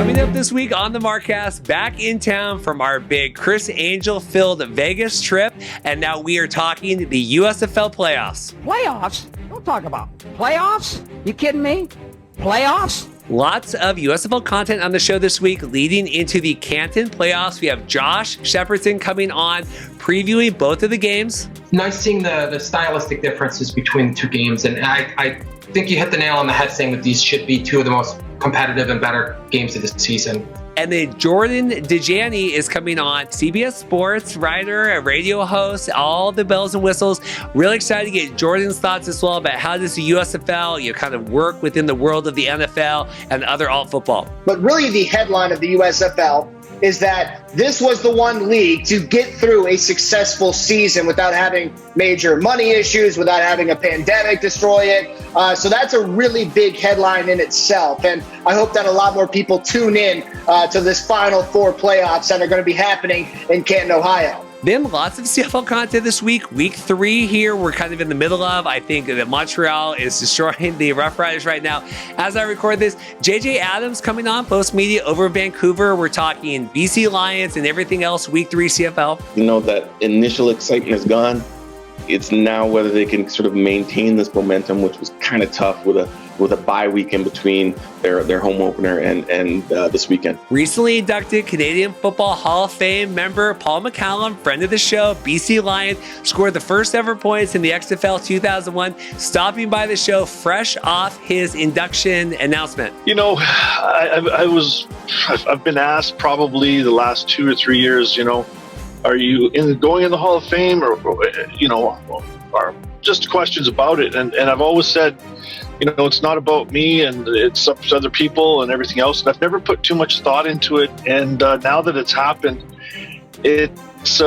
Coming up this week on the Markcast, back in town from our big Criss Angel-filled Vegas trip, and now we are talking the USFL playoffs. Playoffs? Don't talk about playoffs. You kidding me? Playoffs? Lots of USFL content on the show this week leading into the Canton playoffs. We have Josh Shepardson coming on, previewing both of the games. Nice seeing the stylistic differences between the two games, and I think you hit the nail on the head saying that these should be two of the most competitive and better games of the season. And then Jordan Dajani is coming on, CBS Sports writer, a radio host, all the bells and whistles. Really excited to get Jordan's thoughts as well about how does the USFL kind of work within the world of the NFL and other alt football. But really the headline of the USFL is that this was the one league to get through a successful season without having major money issues, without having a pandemic destroy it. So that's a really big headline in itself. And I hope that a lot more people tune in to this Final Four playoffs that are going to be happening in Canton, Ohio. Then lots of CFL content this week. Week 3 here, we're kind of in the middle of. I think that Montreal is destroying the Rough Riders right now. As I record this, JJ Adams coming on, Postmedia over Vancouver. We're talking BC Lions and everything else, Week 3 CFL. You know, that initial excitement is gone. It's now whether they can sort of maintain this momentum, which was kind of tough with a bye week in between their home opener and this weekend. Recently inducted Canadian Football Hall of Fame member Paul McCallum, friend of the show, BC Lion, scored the first ever points in the XFL 2001, stopping by the show fresh off his induction announcement. You know, I've been asked probably the last 2 or 3 years, you know, are you going in the Hall of Fame or just questions about it. And I've always said, you know, it's not about me and it's up to other people and everything else. And I've never put too much thought into it. And now that it's happened, it is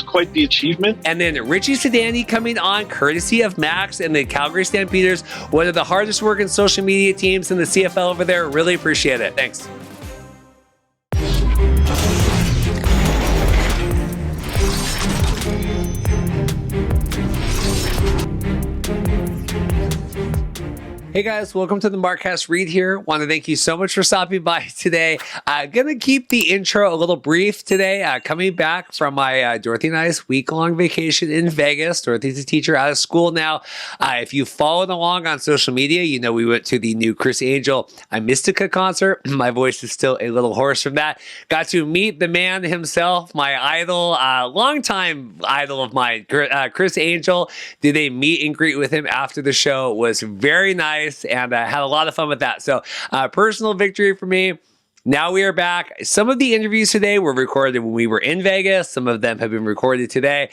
quite the achievement. And then Richie Sindani coming on, courtesy of Max and the Calgary Stampeders, one of the hardest working social media teams in the CFL over there. Really appreciate it. Thanks. Hey guys, welcome to the Markcast. Reed here. Want to thank you so much for stopping by today. Gonna keep the intro a little brief today. Coming back from my Dorothy and I's week-long vacation in Vegas. Dorothy's a teacher out of school now. If you followed along on social media, you know we went to the new Criss Angel Mystica concert. My voice is still a little hoarse from that. Got to meet the man himself, my idol, longtime idol of mine, Criss Angel. Did a meet and greet with him after the show. It was very nice. And had a lot of fun with that. So personal victory for me. Now we are back. Some of the interviews today were recorded when we were in Vegas. Some of them have been recorded today.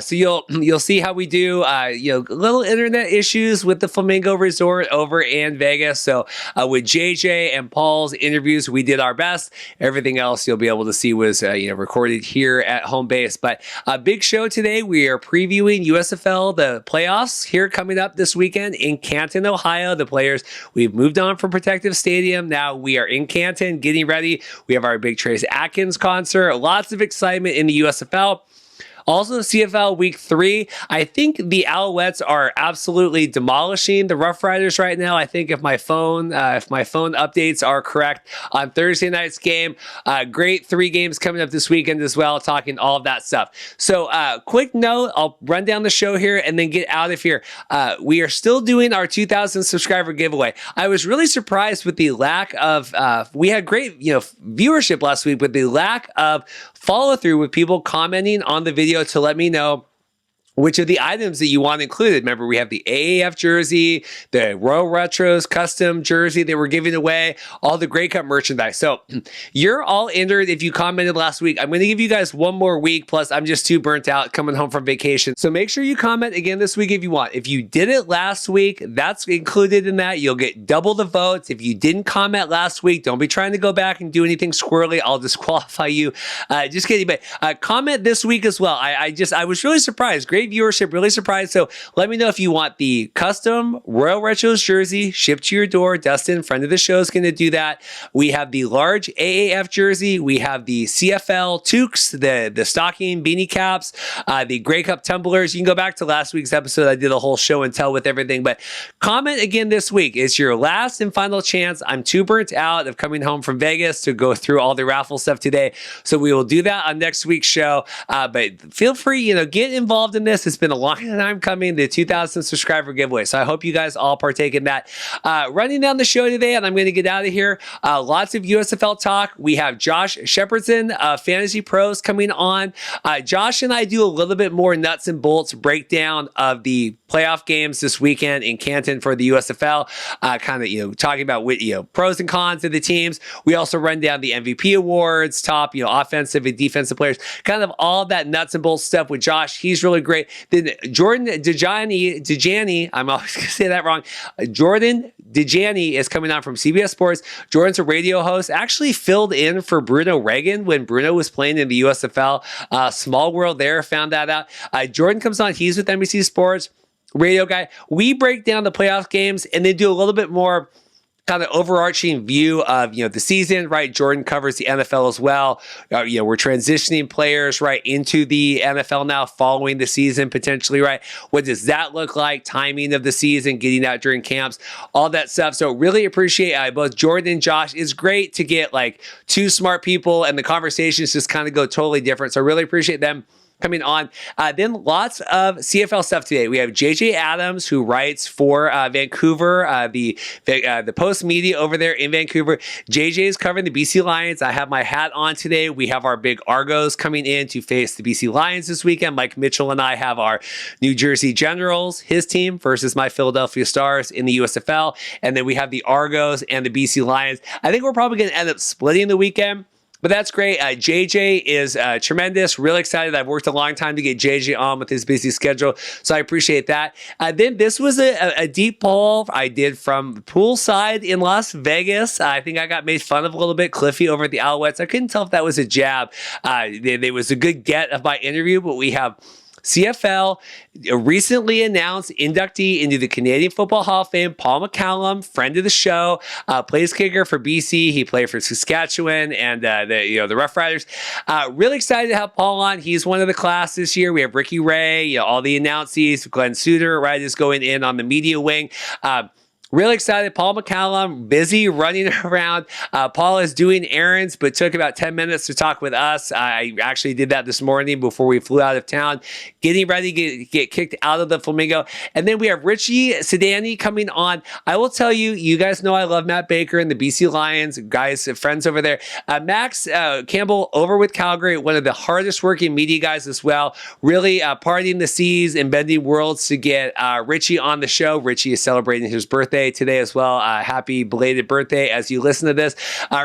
So you'll see how we do. Little internet issues with the Flamingo Resort over in Vegas. So with JJ and Paul's interviews, we did our best. Everything else you'll be able to see was recorded here at home base. But a big show today. We are previewing USFL the playoffs here coming up this weekend in Canton, Ohio. The players, we've moved on from Protective Stadium. Now we are in Canton getting ready. We have our big Trace Atkins concert. Lots of excitement in the USFL. Also, CFL Week 3, I think the Alouettes are absolutely demolishing the Rough Riders right now. I think if my phone updates are correct on Thursday night's game, great 3 games coming up this weekend as well, talking all of that stuff. So, quick note, I'll run down the show here and then get out of here. We are still doing our 2,000 subscriber giveaway. I was really surprised with the lack of, we had great viewership last week, but the lack of follow through with people commenting on the video to let me know which of the items that you want included. Remember, we have the AAF jersey, the Royal Retros custom jersey that we're giving away, all the Grey Cup merchandise. So you're all entered if you commented last week. I'm going to give you guys one more week, plus I'm just too burnt out coming home from vacation. So make sure you comment again this week if you want. If you did it last week, that's included in that. You'll get double the votes. If you didn't comment last week, don't be trying to go back and do anything squirrely. I'll disqualify you. Just kidding. But comment this week as well. I was really surprised. Great great viewership, really surprised. So let me know if you want the custom Royal Retros jersey shipped to your door. Dustin, friend of the show, is going to do that. We have the large AAF jersey. We have the CFL toques, the stocking beanie caps, the Grey Cup tumblers. You can go back to last week's episode. I did a whole show and tell with everything, but comment again this week. It's your last and final chance. I'm too burnt out of coming home from Vegas to go through all the raffle stuff today. So we will do that on next week's show. But feel free, get involved in this. It's been a long time coming, the 2,000 subscriber giveaway. So I hope you guys all partake in that. Running down the show today, and I'm going to get out of here. Lots of USFL talk. We have Josh Shepardson, Fantasy Pros, coming on. Josh and I do a little bit more nuts and bolts breakdown of the playoff games this weekend in Canton for the USFL. Talking about pros and cons of the teams. We also run down the MVP awards, top offensive and defensive players, kind of all that nuts and bolts stuff with Josh. He's really great. Then Jordan Dajani, I'm always going to say that wrong. Jordan Dajani is coming on from CBS Sports. Jordan's a radio host, actually filled in for Bruno Reagan when Bruno was playing in the USFL. Small world there, found that out. Jordan comes on. He's with NBC Sports, radio guy. We break down the playoff games and then do a little bit more kind of overarching view of, the season, right? Jordan covers the NFL as well. We're transitioning players, right, into the NFL now following the season potentially, right? What does that look like? Timing of the season, getting out during camps, all that stuff. So really appreciate both Jordan and Josh. It's great to get two smart people and the conversations just kind of go totally different. So really appreciate them coming on. Then lots of CFL stuff today. We have JJ Adams, who writes for Vancouver, the Postmedia over there in Vancouver. JJ is covering the BC Lions. I have my hat on today. We have our big Argos coming in to face the BC Lions this weekend. Mike Mitchell and I have our New Jersey Generals, his team, versus my Philadelphia Stars in the USFL. And then we have the Argos and the BC Lions. I think we're probably going to end up splitting the weekend. But that's great. JJ is tremendous. Really excited. I've worked a long time to get JJ on with his busy schedule, so I appreciate that. Then this was a deep poll I did from poolside in Las Vegas. I think I got made fun of a little bit. Cliffy over at the Alouettes. I couldn't tell if that was a jab. There was a good get of my interview, but we have CFL recently announced inductee into the Canadian Football Hall of Fame, Paul McCallum, friend of the show, plays kicker for BC. He played for Saskatchewan and the Rough Riders. Really excited to have Paul on. He's one of the class this year. We have Ricky Ray, all the announcees, Glenn Suter, right, is going in on the media wing. Really excited. Paul McCallum, busy running around. Paul is doing errands, but took about 10 minutes to talk with us. I actually did that this morning before we flew out of town, getting ready to get kicked out of the Flamingo. And then we have Richie Sindani coming on. I will tell you, you guys know I love Matt Baker and the BC Lions, guys, friends over there. Max Campbell over with Calgary, one of the hardest working media guys as well. Really parting the seas and bending worlds to get Richie on the show. Richie is celebrating his birthday today as well. Happy belated birthday as you listen to this.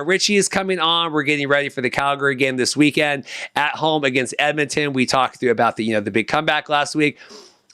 Richie is coming on. We're getting ready for the Calgary game this weekend at home against Edmonton. We talked about the big comeback last week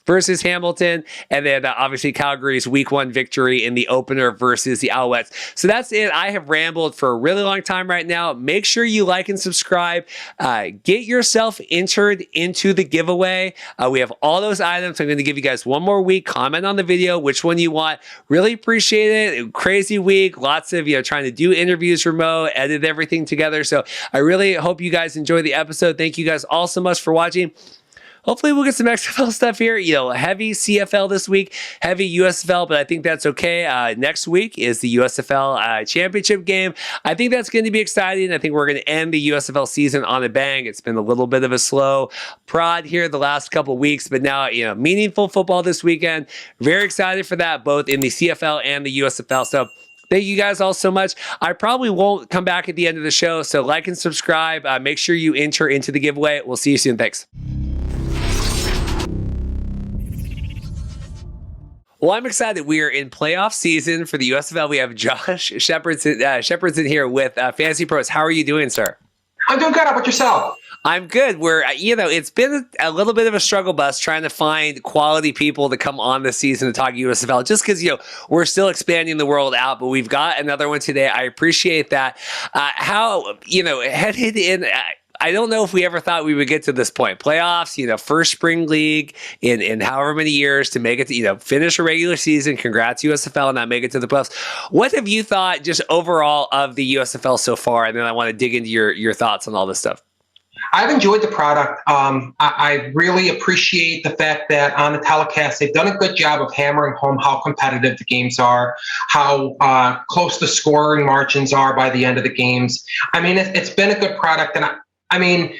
versus Hamilton, and then obviously Calgary's week 1 victory in the opener versus the Alouettes. So that's it. I have rambled for a really long time right now. Make sure you like and subscribe. Get yourself entered into the giveaway. We have all those items. I'm going to give you guys one more week. Comment on the video which one you want. Really appreciate it. Crazy week. Lots of trying to do interviews remote, edit everything together. So I really hope you guys enjoy the episode. Thank you guys all so much for watching. Hopefully we'll get some XFL stuff here. Heavy CFL this week, heavy USFL, but I think that's okay. Next week is the USFL championship game. I think that's going to be exciting. I think we're going to end the USFL season on a bang. It's been a little bit of a slow prod here the last couple weeks, but now, meaningful football this weekend. Very excited for that, both in the CFL and the USFL. So thank you guys all so much. I probably won't come back at the end of the show, so like and subscribe. Make sure you enter into the giveaway. We'll see you soon. Thanks. Well, I'm excited. We are in playoff season for the USFL. We have Josh Shepardson here with Fantasy Pros. How are you doing, sir? I'm doing good. How about yourself? I'm good. It's been a little bit of a struggle bus trying to find quality people to come on this season to talk USFL, just because, we're still expanding the world out, but we've got another one today. I appreciate that. Headed in, I don't know if we ever thought we would get to this point. Playoffs, first spring league in however many years to make it to, finish a regular season. Congrats USFL and not make it to the playoffs. What have you thought just overall of the USFL so far? And then I want to dig into your thoughts on all this stuff. I've enjoyed the product. I really appreciate the fact that on the telecast, they've done a good job of hammering home how competitive the games are, how close the scoring margins are by the end of the games. I mean, it's been a good product. And I mean,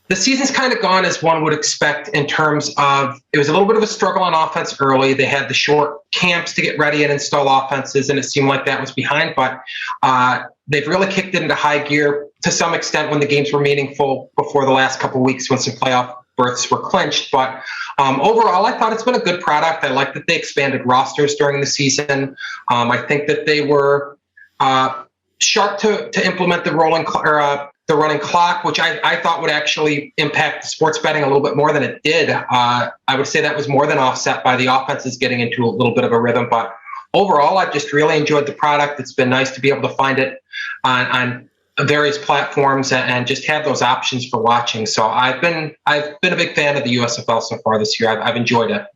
the season's kind of gone as one would expect in terms of it was a little bit of a struggle on offense early. They had the short camps to get ready and install offenses, and it seemed like that was behind. But they've really kicked it into high gear to some extent when the games were meaningful before the last couple of weeks when some playoff berths were clinched. But overall, I thought it's been a good product. I like that they expanded rosters during the season. I think that they were sharp to implement the running clock, which I thought would actually impact sports betting a little bit more than it did. I would say that was more than offset by the offenses getting into a little bit of a rhythm. But overall, I've just really enjoyed the product. It's been nice to be able to find it on various platforms and just have those options for watching. So I've been a big fan of the USFL so far this year. I've enjoyed it.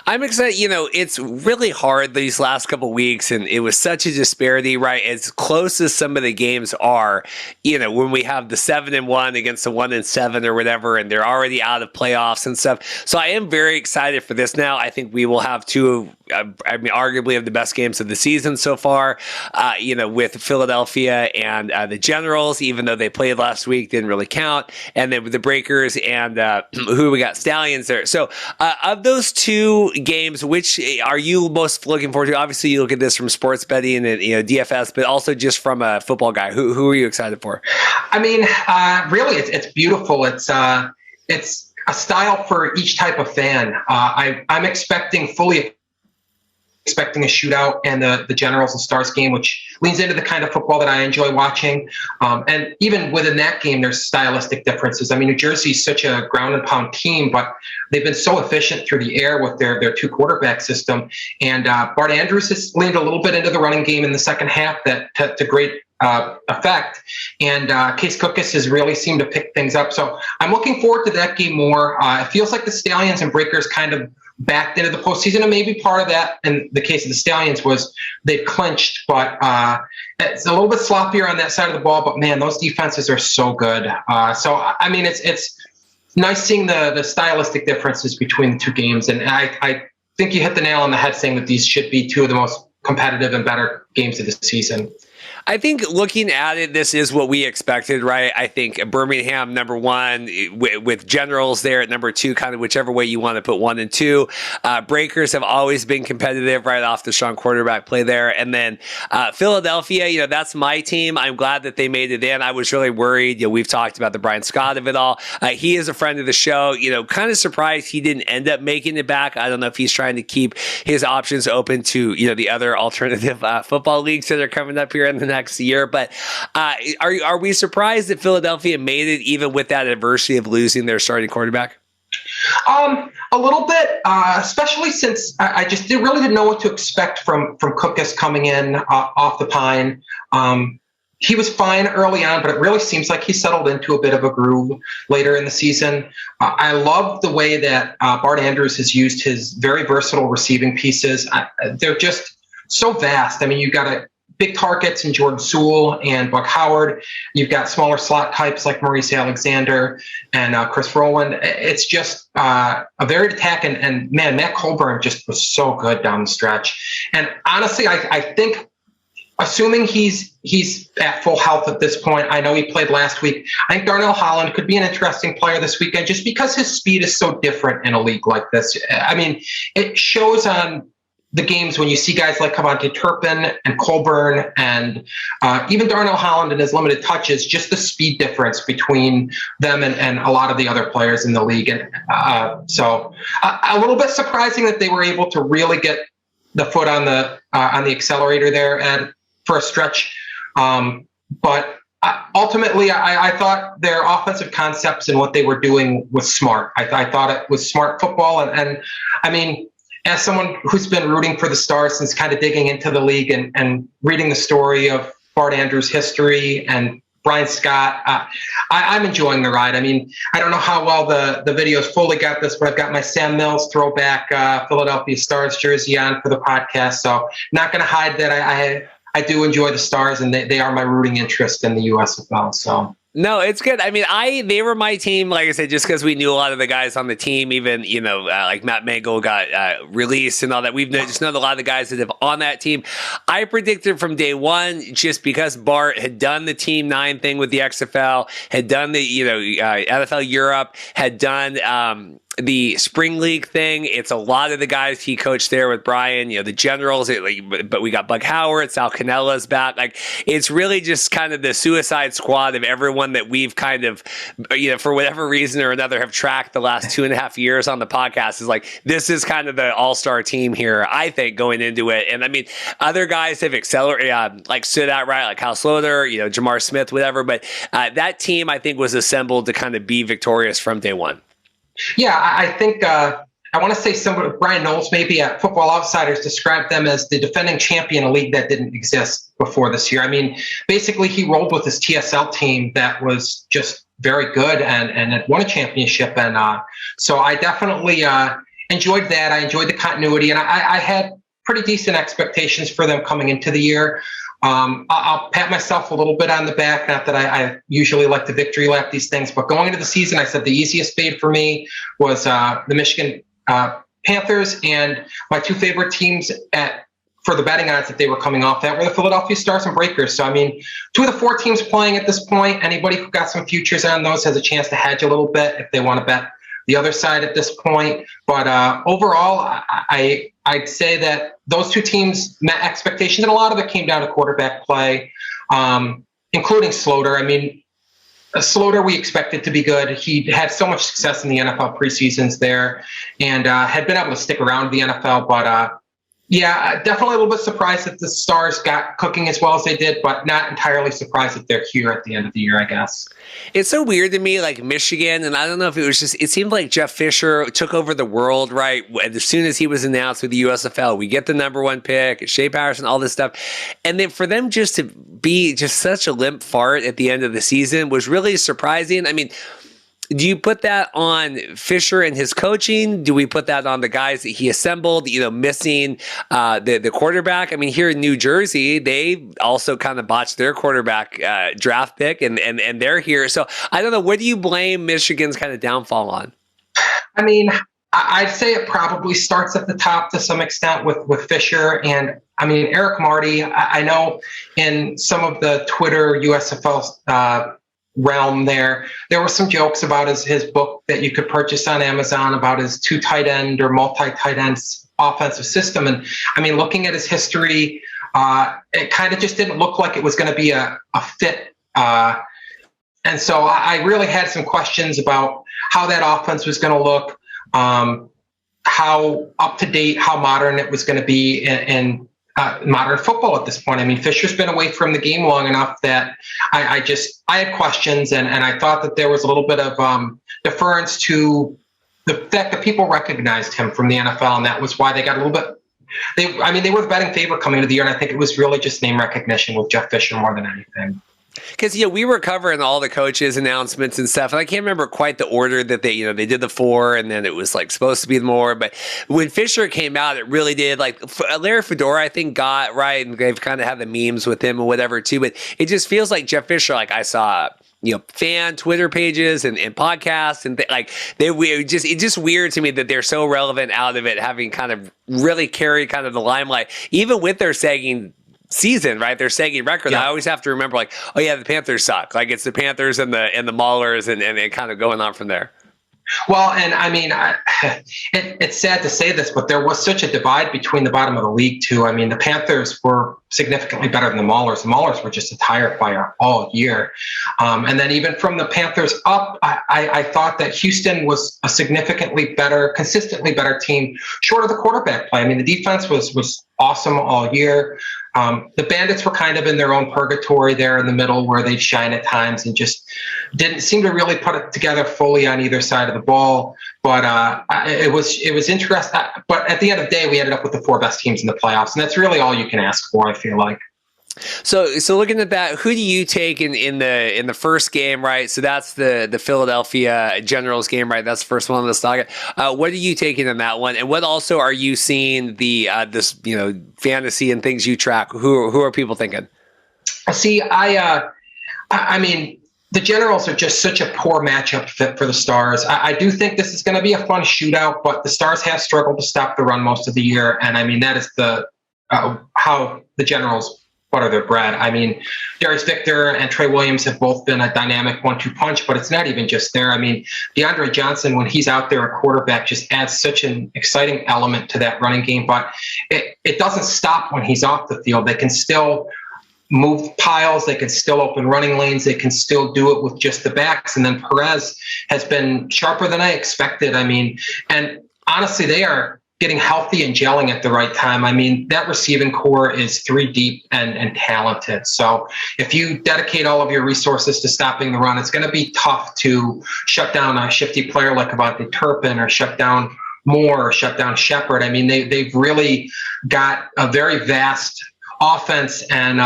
I'm excited. It's really hard these last couple of weeks, and it was such a disparity, right? As close as some of the games are, when we have the 7-1 against the 1-7 or whatever, and they're already out of playoffs and stuff. So I am very excited for this now. I think we will have two of, arguably of the best games of the season so far, with Philadelphia and the Generals, even though they played last week, didn't really count. And then with the Breakers and who we got, Stallions there. So of those two games, which are you most looking forward to? Obviously, you look at this from sports betting and DFS, but also just from a football guy. Who are you excited for? I mean, really, it's beautiful. It's a style for each type of fan. I'm expecting a shootout and the Generals and Stars game, which leans into the kind of football that I enjoy watching. And even within that game, there's stylistic differences. I mean, New Jersey's such a ground and pound team, but they've been so efficient through the air with their two quarterback system. And Bart Andrews has leaned a little bit into the running game in the second half that to great effect. And Case Cookus has really seemed to pick things up. So I'm looking forward to that game more. It feels like the Stallions and Breakers kind of backed into the postseason, and maybe part of that in the case of the Stallions was they clinched, but it's a little bit sloppier on that side of the ball. But man, those defenses are so good. So I mean, it's nice seeing the stylistic differences between the two games, and I think you hit the nail on the head saying that these should be two of the most competitive and better games of the season. I think looking at it, this is what we expected, right? I think Birmingham, number one, with Generals there at number two, kind of whichever way you want to put 1 and 2. Breakers have always been competitive right off the strong quarterback play there. And then Philadelphia, that's my team. I'm glad that they made it in. I was really worried. We've talked about the Brian Scott of it all. He is a friend of the show. Kind of surprised he didn't end up making it back. I don't know if he's trying to keep his options open to, the other alternative football leagues that are coming up here in the next year. But are we surprised that Philadelphia made it even with that adversity of losing their starting quarterback? A little bit, especially since I just really didn't know what to expect from Cookus coming in off the pine. He was fine early on, but it really seems like he settled into a bit of a groove later in the season. I love the way that Bart Andrews has used his very versatile receiving pieces. They're just so vast. I mean, you've got big targets in Jordan Sewell and Buck Howard. You've got smaller slot types like Maurice Alexander and Chris Rowland. It's just a varied attack. And man, Matt Colburn just was so good down the stretch. And honestly, I think assuming he's at full health at this point, I know he played last week. I think Darnell Holland could be an interesting player this weekend just because his speed is so different in a league like this. I mean, it shows on the games when you see guys like Cavante Turpin and Colburn and even Darnell Holland and his limited touches, just the speed difference between them and a lot of the other players in the league. And so a little bit surprising that they were able to really get the foot on the accelerator there and for a stretch. But ultimately, I thought their offensive concepts and what they were doing was smart. I thought it was smart football. And I mean, as someone who's been rooting for the Stars since kind of digging into the league and reading the story of Bart Andrews' history and Brian Scott. I'm enjoying the ride. I mean, I don't know how well the videos fully got this, but I've got my Sam Mills throwback Philadelphia Stars jersey on for the podcast. So not going to hide that I do enjoy the Stars, and they are my rooting interest in the USFL. So. No, it's good. I mean, they were my team, like I said, just because we knew a lot of the guys on the team, even, like Matt Mangle got released and all that. We've just known a lot of the guys that have on that team. I predicted from day one, just because Bart had done the Team 9 thing with the XFL, had done the, NFL Europe, had done the Spring League thing. It's a lot of the guys he coached there with Brian, the Generals, but we got Bug Howard, Sal Canella's back. Like, it's really just kind of the Suicide Squad of everyone that we've kind of, for whatever reason or another, have tracked the last 2.5 years on the podcast. Is like, this is kind of the all-star team here, I think, going into it. And I mean, other guys have accelerated, like stood out right, like Kyle Sloter, Jamar Smith, whatever. But that team, I think, was assembled to kind of be victorious from day one. Yeah, I think I want to say Brian Knowles maybe at Football Outsiders described them as the defending champion, a league that didn't exist before this year. I mean, basically he rolled with his TSL team that was just very good and had won a championship. And so I definitely enjoyed that. I enjoyed the continuity, and I had pretty decent expectations for them coming into the year. I'll pat myself a little bit on the back. Not that I usually like to victory lap these things, but going into the season, I said the easiest fade for me was the Michigan Panthers, and my two favorite teams for the betting odds that they were coming off that were the Philadelphia Stars and Breakers. So, I mean, 2 of the 4 teams playing at this point, anybody who got some futures on those has a chance to hedge a little bit if they want to bet the other side at this point. But overall, I'd say that those 2 teams met expectations, and a lot of it came down to quarterback play, including Sloter. I mean, Sloter we expected to be good. He had so much success in the NFL preseasons there, and had been able to stick around the NFL. But yeah, definitely a little bit surprised that the Stars got cooking as well as they did, but not entirely surprised that they're here at the end of the year, I guess. It's so weird to me, like Michigan, and I don't know if it was just, it seemed like Jeff Fisher took over the world, right? As soon as he was announced with the USFL, we get the number 1 pick, Shea Patterson, all this stuff. And then for them just to be just such a limp fart at the end of the season was really surprising. I mean, do you put that on Fisher and his coaching? Do we put that on the guys that he assembled, missing the quarterback? I mean, here in New Jersey, they also kind of botched their quarterback draft pick, and they're here. So I don't know. What do you blame Michigan's kind of downfall on? I mean, I'd say it probably starts at the top to some extent with Fisher. And I mean, Eric Marty, I know in some of the Twitter USFL realm there were some jokes about his book that you could purchase on Amazon about his 2 tight end or multi-tight end offensive system. And I mean, looking at his history, it kind of just didn't look like it was going to be a fit. And so I really had some questions about how that offense was going to look, how up to date, how modern it was going to be in modern football at this point. I mean, Fisher's been away from the game long enough that I had questions, and I thought that there was a little bit of deference to the fact that people recognized him from the NFL, and that was why they got a little bit. They were the betting favorite coming into the year, and I think it was really just name recognition with Jeff Fisher more than anything. Because we were covering all the coaches' announcements and stuff, and I can't remember quite the order that they did the 4, and then it was like supposed to be more. But when Fisher came out, it really did. Like Larry Fedora, I think got right, and they've kind of had the memes with him and whatever too. But it just feels like Jeff Fisher. Like I saw, fan Twitter pages and podcasts and it's just weird to me that they're so relevant out of it, having kind of really carried kind of the limelight, even with their sagging season, right? Their sagging record. Yeah. I always have to remember, like, oh yeah, the Panthers suck. Like it's the Panthers and the Maulers, and it kind of going on from there. Well, and I mean, it's sad to say this, but there was such a divide between the bottom of the league too. I mean, the Panthers were significantly better than the Maulers. The Maulers were just a tire fire all year. And then even from the Panthers up, I thought that Houston was a significantly better, consistently better team, short of the quarterback play. I mean, the defense was awesome all year. The Bandits were kind of in their own purgatory there in the middle, where they'd shine at times and just didn't seem to really put it together fully on either side of the ball. But it was interesting. But at the end of the day, we ended up with the 4 best teams in the playoffs, and that's really all you can ask for, I feel like. So looking at that, who do you take in the first game, right? So that's the Philadelphia Generals game, right? That's the first one on the stock. What are you taking in that one, and what also are you seeing this fantasy and things you track? Who are people thinking? See, I mean, the Generals are just such a poor matchup fit for the Stars. I do think this is going to be a fun shootout, but the Stars have struggled to stop the run most of the year, and I mean that is how the Generals butter their bread. I mean, Darius Victor and Trey Williams have both been a dynamic 1-2 punch, but it's not even just there. I mean, DeAndre Johnson, when he's out there at quarterback, just adds such an exciting element to that running game, but it doesn't stop when he's off the field. They can still move piles, they can still open running lanes, they can still do it with just the backs. And then Perez has been sharper than I expected. I mean, and honestly, they are getting healthy and gelling at the right time. I mean, that receiving core is 3 deep and talented. So if you dedicate all of your resources to stopping the run, it's going to be tough to shut down a shifty player like Avante Turpin, or shut down Moore, or shut down Shepard. I mean, they've really got a very vast offense, and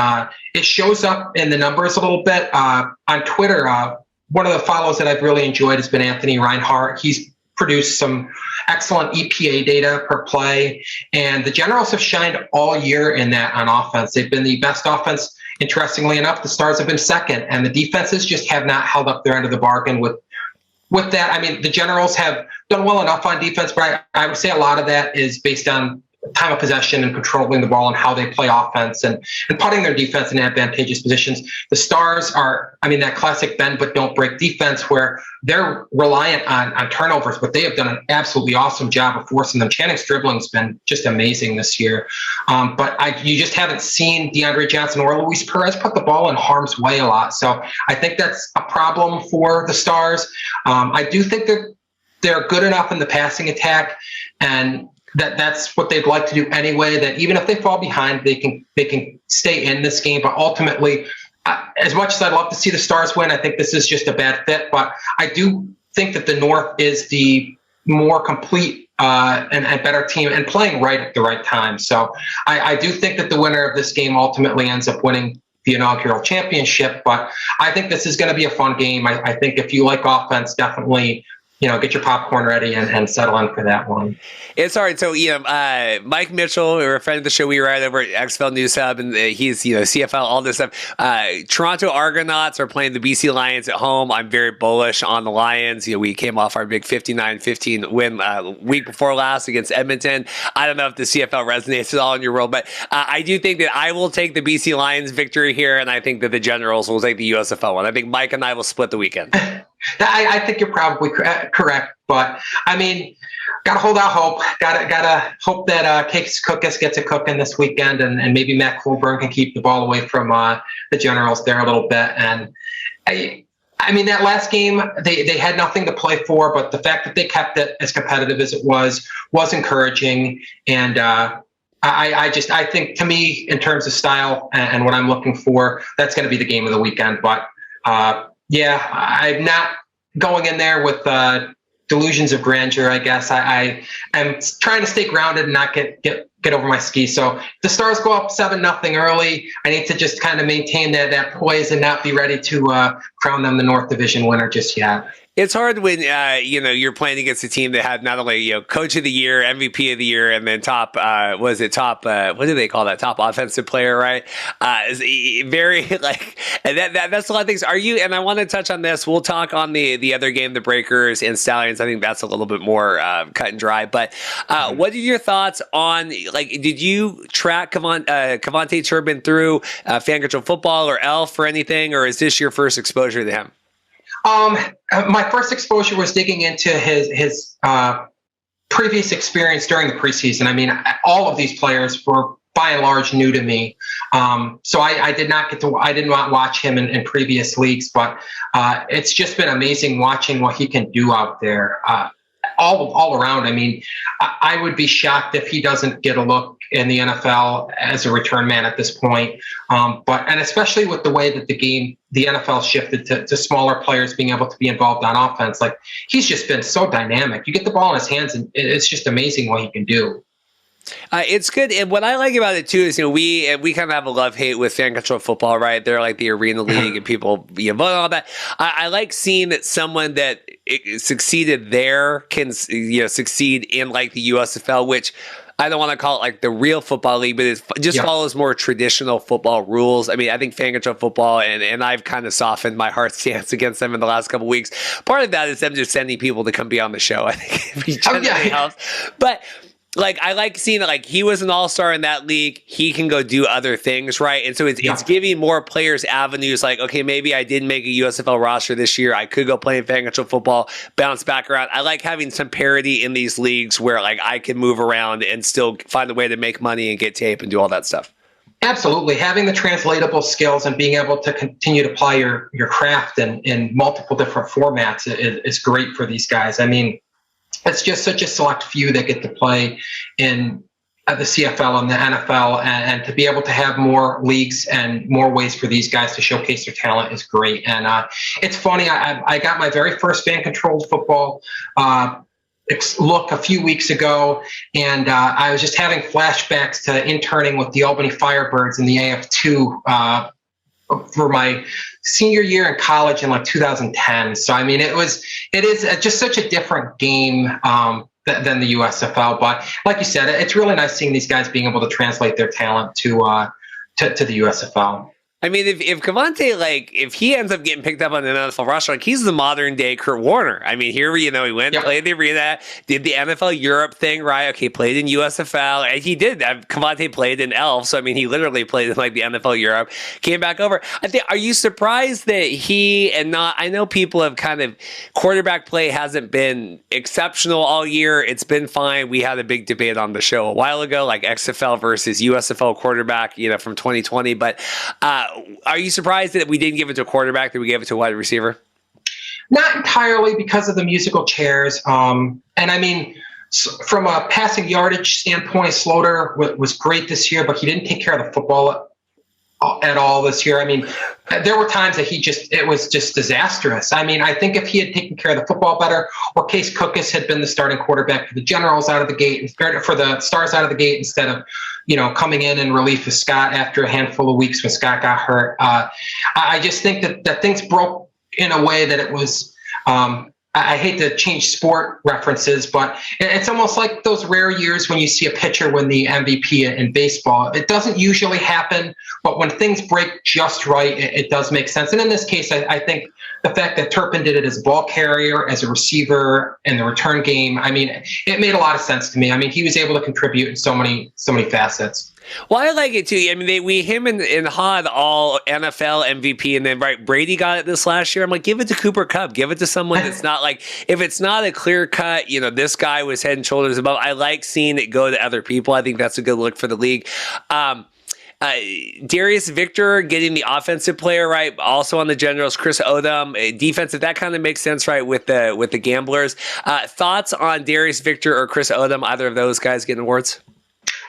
it shows up in the numbers a little bit. On Twitter, one of the follows that I've really enjoyed has been Anthony Reinhardt. He's produced some excellent EPA data per play, and the Generals have shined all year in that on offense. They've been the best offense. Interestingly enough, the Stars have been second, and the defenses just have not held up their end of the bargain with that. I mean, the Generals have done well enough on defense, but I would say a lot of that is based on time of possession and controlling the ball and how they play offense and putting their defense in advantageous positions. The Stars are, I mean, that classic bend but don't break defense where they're reliant on turnovers, but they have done an absolutely awesome job of forcing them. Channing's dribbling's been just amazing this year. But you just haven't seen DeAndre Johnson or Luis Perez put the ball in harm's way a lot. So I think that's a problem for the Stars. I do think that they're good enough in the passing attack, and that's what they'd like to do anyway, that even if they fall behind, they can stay in this game. But ultimately, as much as I'd love to see the Stars win, I think this is just a bad fit. But I do think that the North is the more complete and better team and playing right at the right time. So I do think that the winner of this game ultimately ends up winning the inaugural championship. But I think this is going to be a fun game. I think if you like offense, definitely get your popcorn ready and settle in for that one. It's all right. So, Mike Mitchell, we're a friend of the show. We write over at XFL News Hub, and he's, CFL, all this stuff. Toronto Argonauts are playing the BC Lions at home. I'm very bullish on the Lions. We came off our big 59-15 win week before last against Edmonton. I don't know if the CFL resonates at all in your world, but I do think that I will take the BC Lions victory here, and I think that the Generals will take the USFL one. I think Mike and I will split the weekend. I think you're probably correct, but I mean, gotta hold out hope. Gotta hope that Case Cookus gets a cooking this weekend, and maybe Matt Colburn can keep the ball away from the Generals there a little bit. And I mean, that last game they had nothing to play for, but the fact that they kept it as competitive as it was encouraging. And I think, to me, in terms of style and what I'm looking for, that's going to be the game of the weekend. But yeah, I'm not going in there with delusions of grandeur, I guess. I am trying to stay grounded and not get over my skis. So if the Stars go up 7-0 early, I need to just kind of maintain that poise and not be ready to crown them the North Division winner just yet. It's hard when you're playing against a team that had not only Coach of the Year, MVP of the Year, and then top what do they call that? Top offensive player, right? Very and that's a lot of things. Are you? And I want to touch on this. We'll talk on the other game, the Breakers and Stallions. I think that's a little bit more cut and dry. But what are your thoughts on Did you track Avante Turpin through Fan Control Football or Elf or anything, or is this your first exposure to him? My first exposure was digging into his previous experience during the preseason. I mean, all of these players were by and large new to me. So I did not watch him in previous leagues, but it's just been amazing watching what he can do out there. All around. I mean, I would be shocked if he doesn't get a look in the NFL as a return man at this point. And especially with the way that the NFL shifted to smaller players being able to be involved on offense. He's just been so dynamic. You get the ball in his hands and it's just amazing what he can do. It's good, and what I like about it too is we kind of have a love-hate with fan control football, right? They're like the arena league, and people vote on all that. I like seeing that someone that succeeded there can succeed in like the USFL, which I don't want to call it like the real football league, but it just follows more traditional football rules. I mean, I think fan control football, and I've kind of softened my heart stance against them in the last couple of weeks. Part of that is them just sending people to come be on the show. I think it generally helps, but. Like, I like seeing it, like, he was an all-star in that league. He can go do other things, right? And so it's giving more players avenues like, okay, maybe I didn't make a USFL roster this year. I could go play in fan control football, bounce back around. I like having some parity in these leagues where, like, I can move around and still find a way to make money and get tape and do all that stuff. Absolutely. Having the translatable skills and being able to continue to apply your craft in multiple different formats is great for these guys. I mean, it's just such a select few that get to play in the CFL and the NFL, and to be able to have more leagues and more ways for these guys to showcase their talent is great. And it's funny, I got my very first fan-controlled football look a few weeks ago, and I was just having flashbacks to interning with the Albany Firebirds in the AF2 for my senior year in college in like 2010. So, I mean, it is just such a different game than the USFL. But like you said, it's really nice seeing these guys being able to translate their talent to the USFL. I mean, if Cavante, like, if he ends up getting picked up on an NFL roster, like, he's the modern day Kurt Warner. I mean, here, he went, played the arena, did the NFL Europe thing, right? Okay, played in USFL, and he did. Cavante played in ELF, so I mean, he literally played in like the NFL Europe, came back over. I think, are you surprised that I know people have kind of, quarterback play hasn't been exceptional all year. It's been fine. We had a big debate on the show a while ago, like XFL versus USFL quarterback, from 2020, but, are you surprised that we didn't give it to a quarterback, that we gave it to a wide receiver? Not entirely, because of the musical chairs. And I mean, from a passing yardage standpoint, Slaughter was great this year, but he didn't take care of the football at all this year. I mean, there were times that it was just disastrous. I mean, I think if he had taken care of the football better, or Case Cookus had been the starting quarterback for the Generals out of the gate, for the Stars out of the gate, instead of, coming in relief of Scott after a handful of weeks when Scott got hurt. I just think that things broke in a way that it was, I hate to change sport references, but it's almost like those rare years when you see a pitcher win the MVP in baseball. It doesn't usually happen, but when things break just right, it does make sense. And in this case, I think the fact that Turpin did it as a ball carrier, as a receiver, in the return game, I mean, it made a lot of sense to me. I mean, he was able to contribute in so many facets. Well, I like it too. I mean, him and Hod all NFL MVP, and then Brady got it this last year. I'm like, give it to Cooper Kupp, give it to someone that's not like, if it's not a clear cut, this guy was head and shoulders above. I like seeing it go to other people. I think that's a good look for the league. Darius Victor getting the offensive player right, also on the Generals. Chris Odom, defensive, that kind of makes sense, right, with the Gamblers. Thoughts on Darius Victor or Chris Odom? Either of those guys getting awards?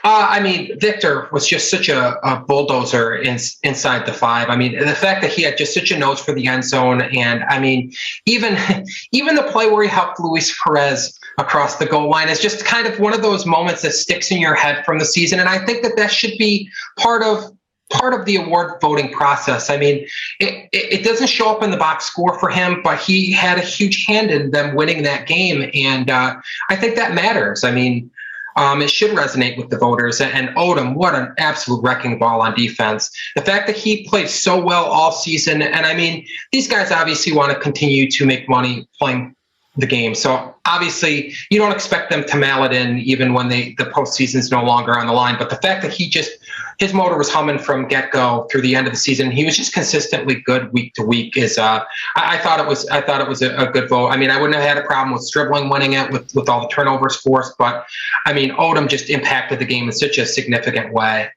I mean, Victor was just such a bulldozer inside the 5. I mean, the fact that he had just such a nose for the end zone, and I mean, even the play where he helped Luis Perez across the goal line is just kind of one of those moments that sticks in your head from the season. And I think that should be part of the award voting process. I mean, it doesn't show up in the box score for him, but he had a huge hand in them winning that game, and I think that matters. I mean, it should resonate with the voters. And Odom, what an absolute wrecking ball on defense. The fact that he played so well all season, and I mean, these guys obviously want to continue to make money playing the game. So obviously you don't expect them to mail it in even when the postseason is no longer on the line. But the fact that his motor was humming from get-go through the end of the season, he was just consistently good week to week, is I thought it was a good vote. I mean, I wouldn't have had a problem with Stribling winning it with all the turnovers forced, but I mean, Odom just impacted the game in such a significant way.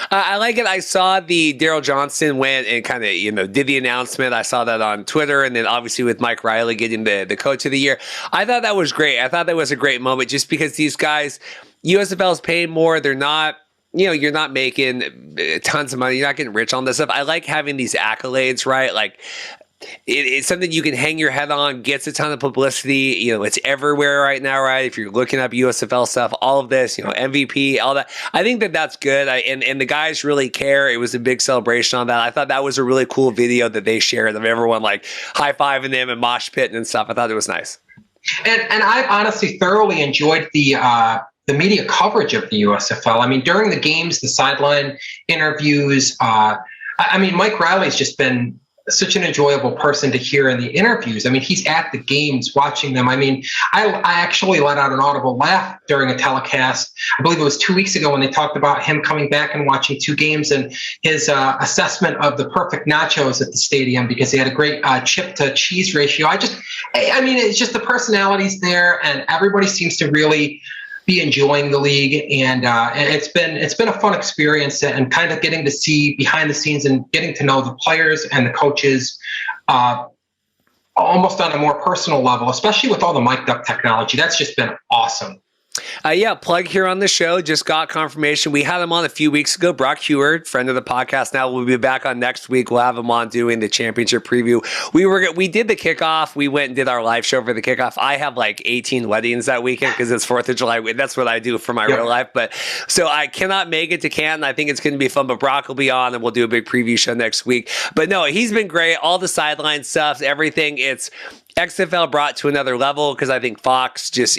I like it. I saw the Daryl Johnston went and kind of, did the announcement. I saw that on Twitter, and then obviously with Mike Riley getting the coach of the year. I thought that was great. I thought that was a great moment, just because these guys, USFL is paying more. They're not, you're not making tons of money. You're not getting rich on this stuff. I like having these accolades, right? Like, it's something you can hang your head on, gets a ton of publicity. It's everywhere right now, right? If you're looking up USFL stuff, all of this, MVP, all that. I think that's good. And the guys really care. It was a big celebration on that. I thought that was a really cool video that they shared of everyone like high-fiving them and mosh pitting and stuff. I thought it was nice. And I honestly thoroughly enjoyed the media coverage of the USFL. I mean, during the games, the sideline interviews. Mike Riley's just been such an enjoyable person to hear in the interviews. I mean, he's at the games watching them. I mean, I actually let out an audible laugh during a telecast. I believe it was 2 weeks ago when they talked about him coming back and watching 2 games and his assessment of the perfect nachos at the stadium because he had a great chip to cheese ratio. It's just the personalities there, and everybody seems to really be enjoying the league, and it's been a fun experience, and kind of getting to see behind the scenes and getting to know the players and the coaches almost on a more personal level, especially with all the mic'd up technology. That's just been awesome. Plug here on the show. Just got confirmation. We had him on a few weeks ago. Brock Heward, friend of the podcast. Now we'll be back on next week. We'll have him on doing the championship preview. We did the kickoff. We went and did our live show for the kickoff. I have like 18 weddings that weekend because it's 4th of July. That's what I do for my real life. But so I cannot make it to Canton. I think it's going to be fun. But Brock will be on, and we'll do a big preview show next week. But no, he's been great. All the sideline stuff, everything. It's XFL brought to another level because I think Fox there's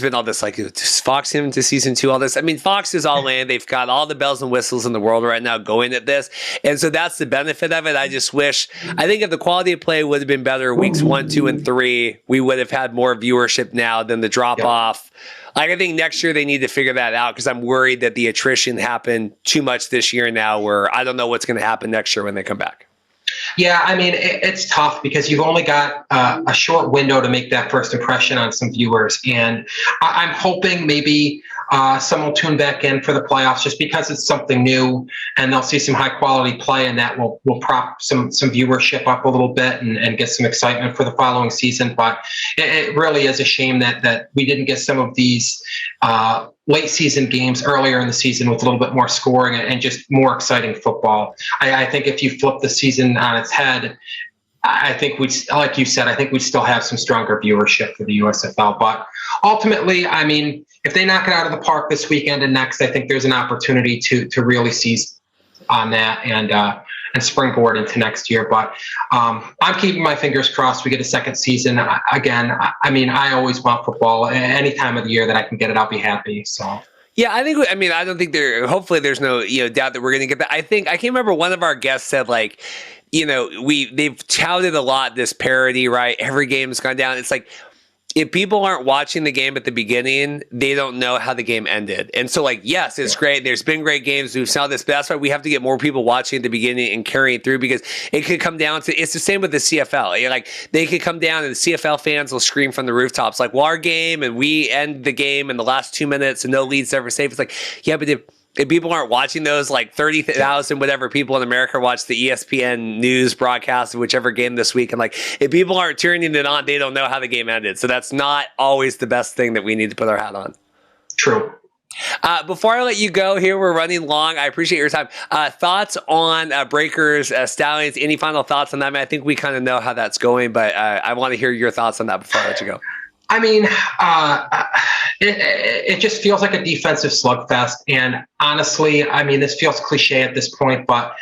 been all this like, does Fox into season 2, all this. I mean, Fox is all in. They've got all the bells and whistles in the world right now going at this. And so that's the benefit of it. I think if the quality of play would have been better weeks 1, 2, and 3, we would have had more viewership now than the drop off. Like, I think next year they need to figure that out because I'm worried that the attrition happened too much this year now where I don't know what's going to happen next year when they come back. Yeah, I mean, it's tough because you've only got a short window to make that first impression on some viewers. And I'm hoping maybe someone will tune back in for the playoffs just because it's something new and they'll see some high quality play, and that will prop some viewership up a little bit and get some excitement for the following season. But it really is a shame that we didn't get some of these late season games earlier in the season with a little bit more scoring and just more exciting football. I think if you flip the season on its head, I think like you said, I think we still have some stronger viewership for the USFL. But ultimately, I mean, if they knock it out of the park this weekend and next, I think there's an opportunity to really seize on that and springboard into next year. But I'm keeping my fingers crossed we get a second season. Again, I mean, I always want football. Any time of the year that I can get it, I'll be happy. So. Yeah, I don't think hopefully there's no doubt that we're going to get that. I can't remember, one of our guests said like, they've touted a lot this parity, right? Every game's gone down. It's like, if people aren't watching the game at the beginning, they don't know how the game ended. And so, like, yes, it's great. There's been great games. We've saw this, but that's why we have to get more people watching at the beginning and carrying through, because it could come down to, it's the same with the CFL. Like, they could come down and the CFL fans will scream from the rooftops, like, well, our game, and we end the game in the last 2 minutes and no leads ever safe. It's like, yeah, but if people aren't watching those, like 30,000 whatever people in America watch the ESPN news broadcast of whichever game this week, and like, if people aren't turning it on, they don't know how the game ended. So that's not always the best thing that we need to put our hat on. True. Before I let you go here, we're running long. I appreciate your time. Thoughts on Breakers, Stallions? Any final thoughts on that? I mean, I think we kind of know how that's going, but I want to hear your thoughts on that before I let you go. I mean, it just feels like a defensive slugfest. And honestly, I mean, this feels cliche at this point, but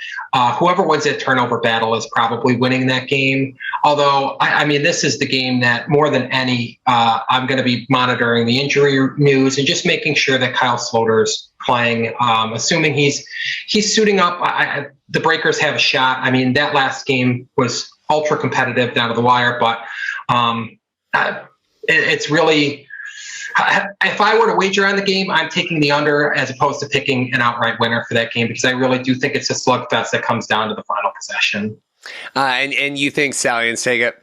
whoever wins that turnover battle is probably winning that game. Although, I mean, this is the game that more than any, I'm going to be monitoring the injury news and just making sure that Kyle Sloter's playing. Assuming he's suiting up, the Breakers have a shot. I mean, that last game was ultra competitive down to the wire, but it's really, if I were to wager on the game, I'm taking the under as opposed to picking an outright winner for that game, because I really do think it's a slugfest that comes down to the final possession. And you think Stallions take it?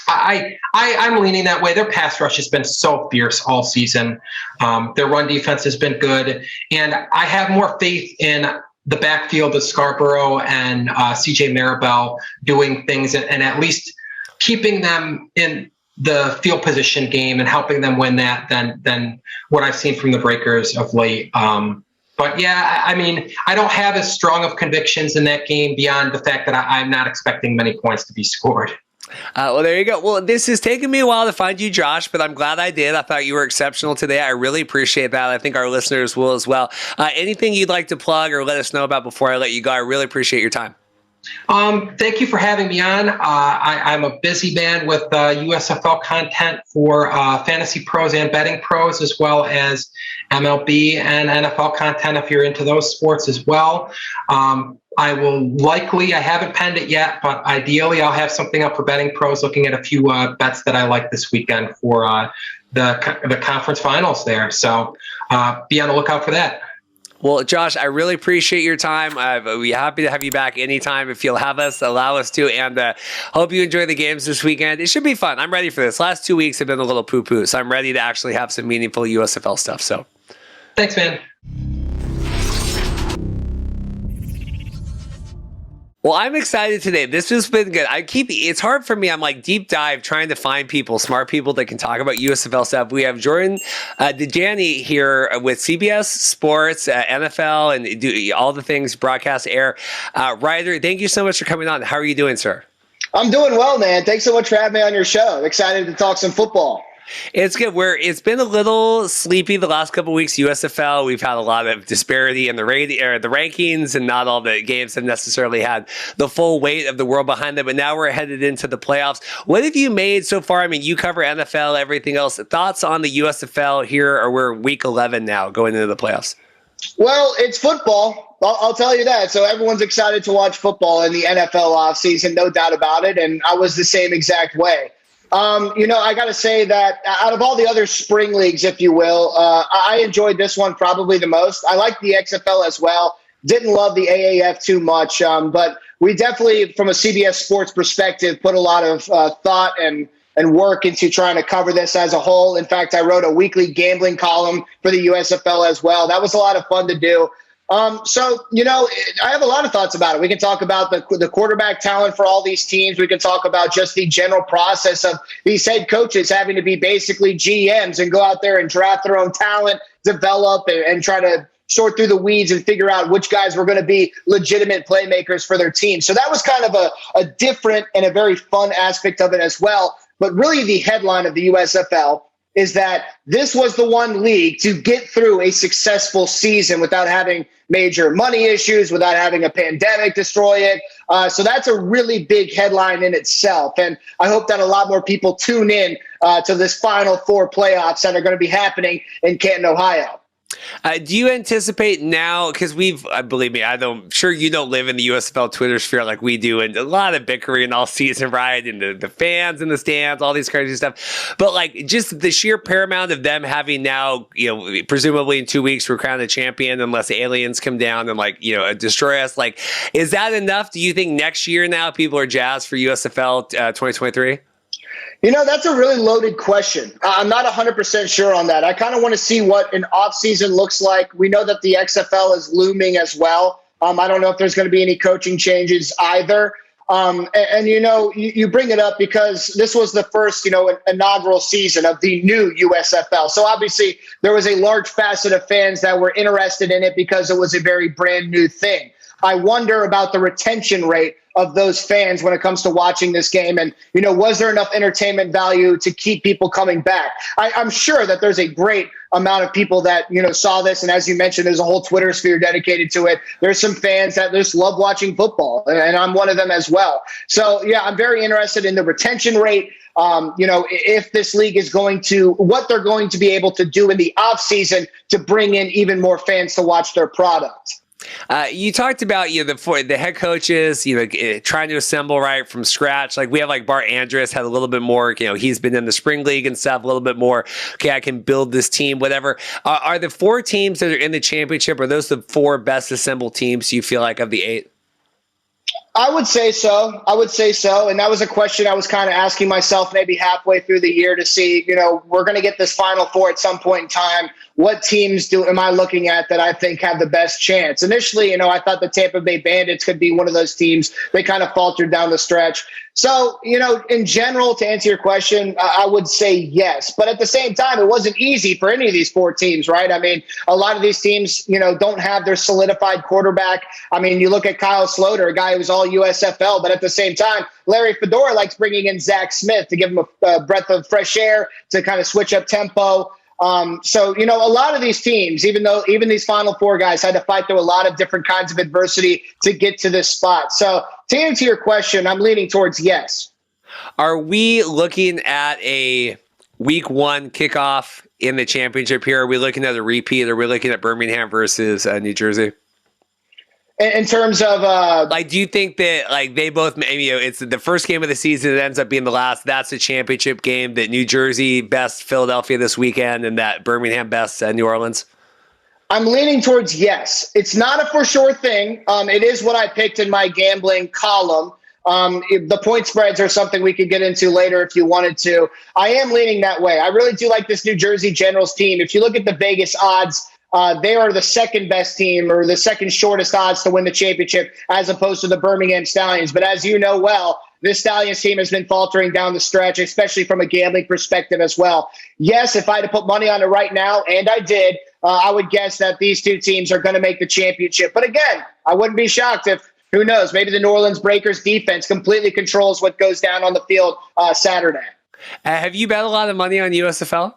I'm leaning that way. Their pass rush has been so fierce all season. Their run defense has been good. And I have more faith in the backfield of Scarborough and CJ Maribel doing things and at least keeping them in the field position game and helping them win that than what I've seen from the Breakers of late. But But yeah, I mean, I don't have as strong of convictions in that game beyond the fact that I'm not expecting many points to be scored. Well, there you go. Well, this has taken me a while to find you, Josh, but I'm glad I did. I thought you were exceptional today. I really appreciate that. I think our listeners will as well. Anything you'd like to plug or let us know about before I let you go? I really appreciate your time. Thank you for having me on. I'm a busy man with USFL content for fantasy pros and betting pros, as well as MLB and NFL content if you're into those sports as well. I haven't penned it yet, but ideally I'll have something up for betting pros, looking at a few bets that I like this weekend for the conference finals there. So be on the lookout for that. Well, Josh, I really appreciate your time. I'll be happy to have you back anytime if you'll allow us to. And hope you enjoy the games this weekend. It should be fun. I'm ready for this. Last 2 weeks have been a little poo-poo, so I'm ready to actually have some meaningful USFL stuff. So, thanks, man. Well, I'm excited today. This has been good. It's hard for me. I'm like deep dive trying to find smart people that can talk about USFL stuff. We have Jordan Dajani here with CBS Sports, NFL, and do all the things, broadcast, air. Ryder, thank you so much for coming on. How are you doing, sir? I'm doing well, man. Thanks so much for having me on your show. Excited to talk some football. It's good. It's been a little sleepy the last couple of weeks. USFL, we've had a lot of disparity in the rankings, and not all the games have necessarily had the full weight of the world behind them. But now we're headed into the playoffs. What have you made so far? I mean, you cover NFL, everything else. Thoughts on the USFL here, or we're week 11 now going into the playoffs? Well, it's football. I'll tell you that. So everyone's excited to watch football in the NFL offseason, no doubt about it. And I was the same exact way. I got to say that out of all the other spring leagues, if you will, I enjoyed this one probably the most. I like the XFL as well. Didn't love the AAF too much, but we definitely, from a CBS Sports perspective, put a lot of thought and work into trying to cover this as a whole. In fact, I wrote a weekly gambling column for the USFL as well. That was a lot of fun to do. I have a lot of thoughts about it. We can talk about the quarterback talent for all these teams. We can talk about just the general process of these head coaches having to be basically GMs and go out there and draft their own talent, develop and try to sort through the weeds and figure out which guys were going to be legitimate playmakers for their team. So that was kind of a different and a very fun aspect of it as well. But really the headline of the USFL is that this was the one league to get through a successful season without having major money issues, without having a pandemic destroy it. So that's a really big headline in itself. And I hope that a lot more people tune in to this Final Four playoffs that are going to be happening in Canton, Ohio. Do you anticipate now, because believe me, I'm sure you don't live in the USFL Twitter sphere like we do, and a lot of bickering all season, right? And the fans in the stands, all these crazy stuff. But like just the sheer paramount of them having now, presumably in 2 weeks, we're crowned a champion unless aliens come down and destroy us. Like, is that enough? Do you think next year now people are jazzed for USFL 2023? That's a really loaded question. I'm not 100% sure on that. I kind of want to see what an offseason looks like. We know that the XFL is looming as well. I don't know if there's going to be any coaching changes either. You bring it up because this was the first, inaugural season of the new USFL. So obviously there was a large facet of fans that were interested in it because it was a very brand new thing. I wonder about the retention rate of those fans when it comes to watching this game. And, was there enough entertainment value to keep people coming back? I'm sure that there's a great amount of people that, saw this. And as you mentioned, there's a whole Twitter sphere dedicated to it. There's some fans that just love watching football, and I'm one of them as well. So, yeah, I'm very interested in the retention rate. If this league is what they're going to be able to do in the offseason to bring in even more fans to watch their product. You talked about the head coaches, trying to assemble right from scratch. Like we have Bart Andrus had a little bit more. He's been in the spring league and stuff a little bit more. Okay, I can build this team, whatever. Are the 4 teams that are in the championship? Are those the 4 best assembled teams you feel like of the 8? I would say so. And that was a question I was kind of asking myself maybe halfway through the year to see, we're going to get this Final Four at some point in time. What teams am I looking at that I think have the best chance? Initially, I thought the Tampa Bay Bandits could be one of those teams. They kind of faltered down the stretch. So, in general, to answer your question, I would say yes. But at the same time, it wasn't easy for any of these four teams, right? I mean, a lot of these teams, don't have their solidified quarterback. I mean, you look at Kyle Sloter, a guy who was all USFL, but at the same time, Larry Fedora likes bringing in Zach Smith to give him a breath of fresh air to kind of switch up tempo. So, a lot of these teams, even these Final Four guys had to fight through a lot of different kinds of adversity to get to this spot. So to answer your question, I'm leaning towards yes. Are we looking at a week 1 kickoff in the championship here? Are we looking at a repeat? Are we looking at Birmingham versus New Jersey? In terms of do you think that they both, it's the first game of the season that ends up being the last, that's the championship game, that New Jersey best Philadelphia this weekend and that Birmingham best New Orleans? I'm leaning towards yes. It's not a for sure thing. It is what I picked in my gambling column. The point spreads are something we could get into later if you wanted to. I am leaning that way. I really do like this New Jersey Generals team. If you look at the Vegas odds, they are the second best team or the second shortest odds to win the championship as opposed to the Birmingham Stallions. But as you know well, this Stallions team has been faltering down the stretch, especially from a gambling perspective as well. Yes, if I had to put money on it right now, and I did, I would guess that these two teams are going to make the championship. But again, I wouldn't be shocked if, who knows, maybe the New Orleans Breakers defense completely controls what goes down on the field Saturday. Have you bet a lot of money on USFL?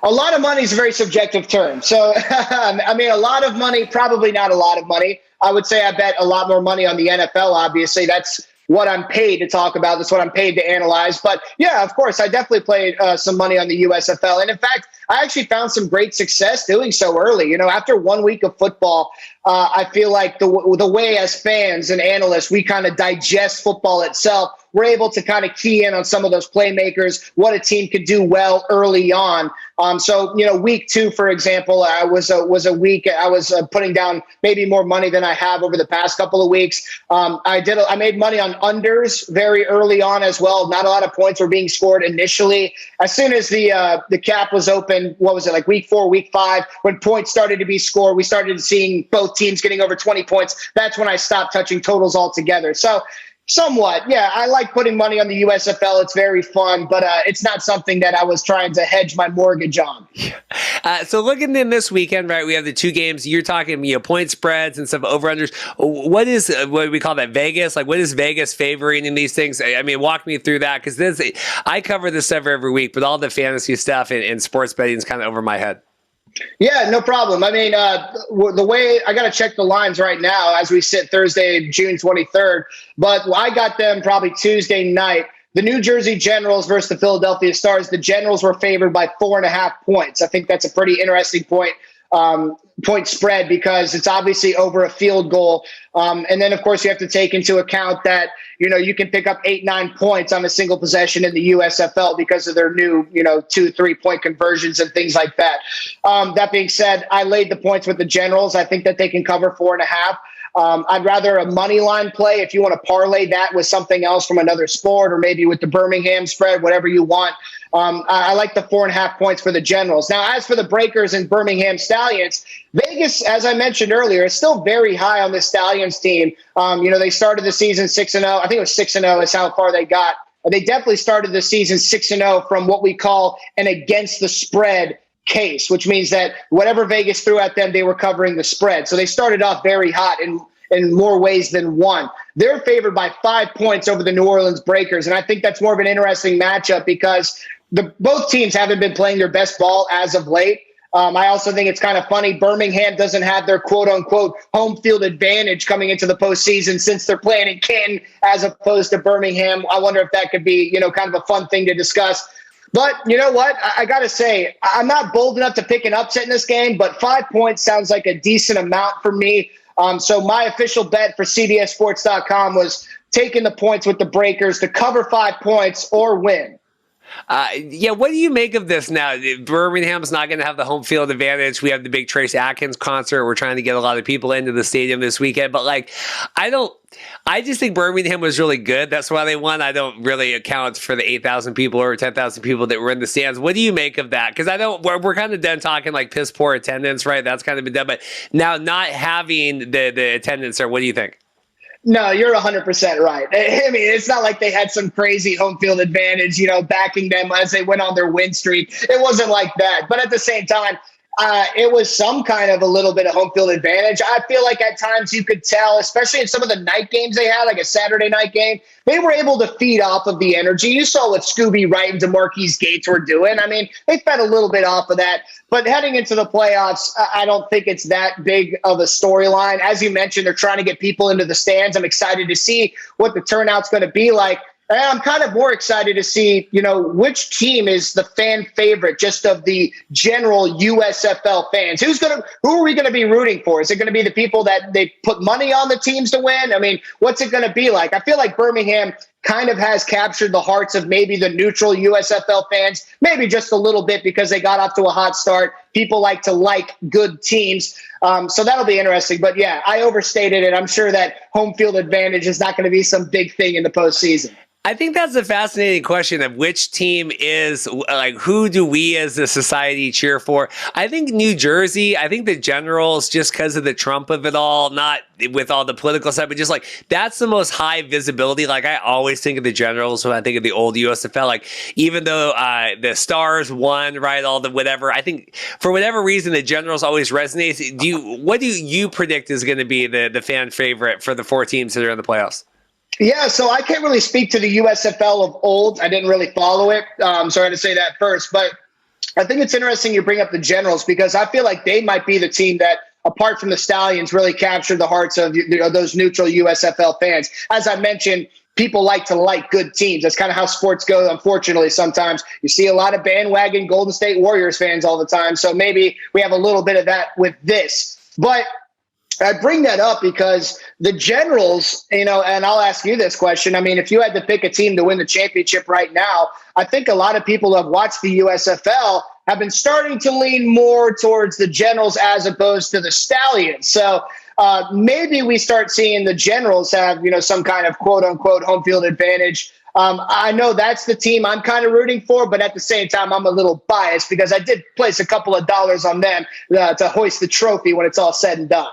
A lot of money is a very subjective term. So, I mean, a lot of money, probably not a lot of money. I would say I bet a lot more money on the NFL, obviously. That's what I'm paid to talk about. That's what I'm paid to analyze. But, yeah, of course, I definitely played some money on the USFL. And, in fact, I actually found some great success doing so early. After 1 week of football, I feel like the way as fans and analysts we kind of digest football itself, we're able to kind of key in on some of those playmakers, what a team could do well early on. So, week 2, for example, was a week I was putting down maybe more money than I have over the past couple of weeks. I made money on unders very early on as well. Not a lot of points were being scored initially. As soon as the cap was open, what was it, like week 4, week 5, when points started to be scored, we started seeing both teams getting over 20 points. That's when I stopped touching totals altogether. So somewhat, yeah, I like putting money on the USFL. It's very fun, but it's not something that I was trying to hedge my mortgage on. So looking in this weekend, right, we have the 2 games. You're talking, point spreads and stuff, over-unders. What do we call that, Vegas? Like, what is Vegas favoring in these things? I mean, walk me through that, because I cover this stuff every week, but all the fantasy stuff and sports betting is kind of over my head. Yeah, no problem. I mean, the way I got to check the lines right now as we sit Thursday, June 23rd, but I got them probably Tuesday night. The New Jersey Generals versus the Philadelphia Stars. The Generals were favored by 4.5 points. I think that's a pretty interesting point spread because it's obviously over a field goal. And then, of course, you have to take into account that, you can pick up 8-9 points on a single possession in the USFL because of their new, 2-3 point conversions and things like that. That being said, I laid the points with the Generals. I think that they can cover 4.5. I'd rather a money line play if you want to parlay that with something else from another sport or maybe with the Birmingham spread, whatever you want. I like the 4.5 points for the Generals. Now, as for the Breakers and Birmingham Stallions, Vegas, as I mentioned earlier, is still very high on the Stallions team. They started the season 6-0. I think it was 6-0 is how far they got. They definitely started the season 6-0 from what we call an against the spread case, which means that whatever Vegas threw at them, they were covering the spread. So they started off very hot in more ways than one. They're favored by 5 points over the New Orleans Breakers. And I think that's more of an interesting matchup because both teams haven't been playing their best ball as of late. I also think it's kind of funny. Birmingham doesn't have their quote unquote home field advantage coming into the postseason since they're playing in Canton as opposed to Birmingham. I wonder if that could be, kind of a fun thing to discuss. But you know what? I got to say, I'm not bold enough to pick an upset in this game, but 5 points sounds like a decent amount for me. So my official bet for CBSSports.com was taking the points with the Breakers to cover 5 points or win. Yeah, what do you make of this now? Birmingham's not going to have the home field advantage. We have the big Trace Atkins concert. We're trying to get a lot of people into the stadium this weekend. But, like, I just think Birmingham was really good. That's why they won. I don't really account for the 8,000 people or 10,000 people that were in the stands. What do you make of that? Because we're kind of done talking like piss poor attendance, right? That's kind of been done. But now not having the attendance there, what do you think? No, you're 100% right. I mean, it's not like they had some crazy home field advantage, backing them as they went on their win streak. It wasn't like that. But at the same time, it was some kind of a little bit of home field advantage. I feel like at times you could tell, especially in some of the night games they had, like a Saturday night game, they were able to feed off of the energy. You saw what Scooby Wright and DeMarquise Gates were doing. I mean, they fed a little bit off of that. But heading into the playoffs, I don't think it's that big of a storyline. As you mentioned, they're trying to get people into the stands. I'm excited to see what the turnout's going to be like. And I'm kind of more excited to see, which team is the fan favorite just of the general USFL fans. Who are we going to be rooting for? Is it going to be the people that they put money on the teams to win? I mean, what's it going to be like? I feel like Birmingham kind of has captured the hearts of maybe the neutral USFL fans, maybe just a little bit because they got off to a hot start. People like good teams. So that'll be interesting. But yeah, I overstated it. I'm sure that home field advantage is not going to be some big thing in the postseason. I think that's a fascinating question of which team is, like, who do we as a society cheer for? I think New Jersey, I think the Generals, just because of the Trump of it all, not with all the political stuff, but just like, that's the most high visibility. Like, I always think of the Generals when I think of the old USFL, like, even though the Stars won, right, all the whatever, I think for whatever reason, the Generals always resonates. What do you predict is going to be the fan favorite for the 4 teams that are in the playoffs? Yeah, so I can't really speak to the USFL of old. I didn't really follow it, so I had to say that first. But I think it's interesting you bring up the Generals because I feel like they might be the team that, apart from the Stallions, really captured the hearts of those neutral USFL fans. As I mentioned, people like good teams. That's kind of how sports go, unfortunately, sometimes. You see a lot of bandwagon Golden State Warriors fans all the time, so maybe we have a little bit of that with this. But I bring that up because the Generals, and I'll ask you this question. I mean, if you had to pick a team to win the championship right now, I think a lot of people who have watched the USFL have been starting to lean more towards the Generals as opposed to the Stallions. So maybe we start seeing the Generals have, some kind of quote unquote home field advantage. I know that's the team I'm kind of rooting for, but at the same time, I'm a little biased because I did place a couple of dollars on them to hoist the trophy when it's all said and done.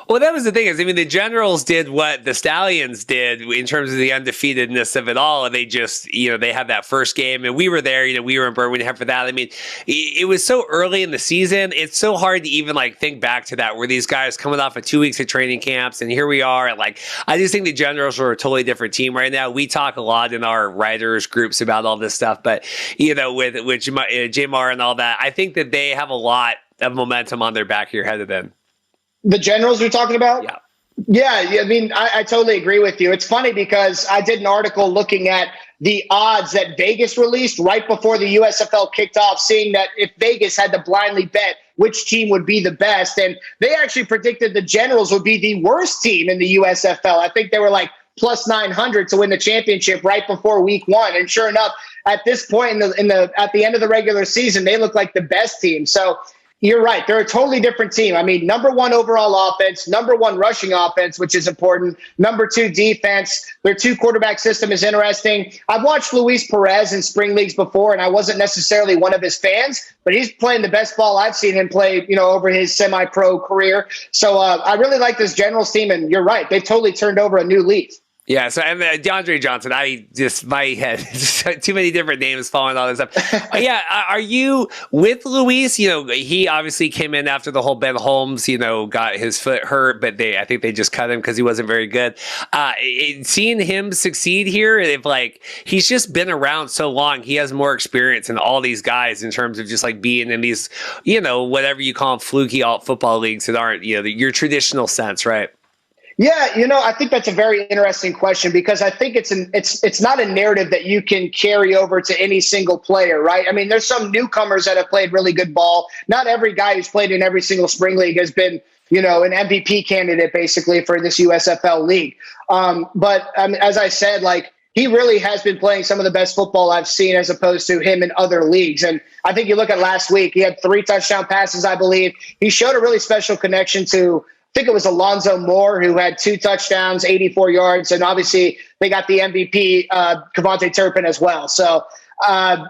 Well, that was the thing the Generals did what the Stallions did in terms of the undefeatedness of it all. And they just, they had that first game and we were there, we were in Birmingham for that. I mean, it was so early in the season. It's so hard to even think back to that where these guys coming off of 2 weeks of training camps and here we are. And I just think the Generals are a totally different team right now. We talk a lot in our writers groups about all this stuff, but with Jamar and all that, I think that they have a lot of momentum on their back here headed in. The Generals you're talking about? Yeah. Yeah, I mean, I totally agree with you. It's funny because I did an article looking at the odds that Vegas released right before the USFL kicked off, seeing that if Vegas had to blindly bet which team would be the best, and they actually predicted the Generals would be the worst team in the USFL. I think they were plus 900 to win the championship right before week 1. And sure enough, at this point at the end of the regular season, they look like the best team. So you're right. They're a totally different team. I mean, number 1 overall offense, number 1 rushing offense, which is important. Number 2 defense. Their 2 quarterback system is interesting. I've watched Luis Perez in spring leagues before, and I wasn't necessarily one of his fans, but he's playing the best ball I've seen him play, over his semi-pro career. So I really like this Generals team, and you're right. They've totally turned over a new leaf. Yeah, so and DeAndre Johnson, my head, too many different names following all this stuff. Yeah, are you with Luis? He obviously came in after the whole Ben Holmes, got his foot hurt, but I think they just cut him because he wasn't very good. Seeing him succeed here, he's just been around so long, he has more experience than all these guys in terms of just being in these, whatever you call them, fluky alt football leagues that aren't, your traditional sense, right? Yeah, I think that's a very interesting question because I think it's not a narrative that you can carry over to any single player, right? I mean, there's some newcomers that have played really good ball. Not every guy who's played in every single spring league has been, an MVP candidate basically for this USFL league. But as I said, he really has been playing some of the best football I've seen as opposed to him in other leagues. And I think you look at last week, he had 3 touchdown passes, I believe. He showed a really special connection to, I think it was Alonzo Moore, who had 2 touchdowns, 84 yards. And obviously they got the MVP, Kevontae Turpin as well. So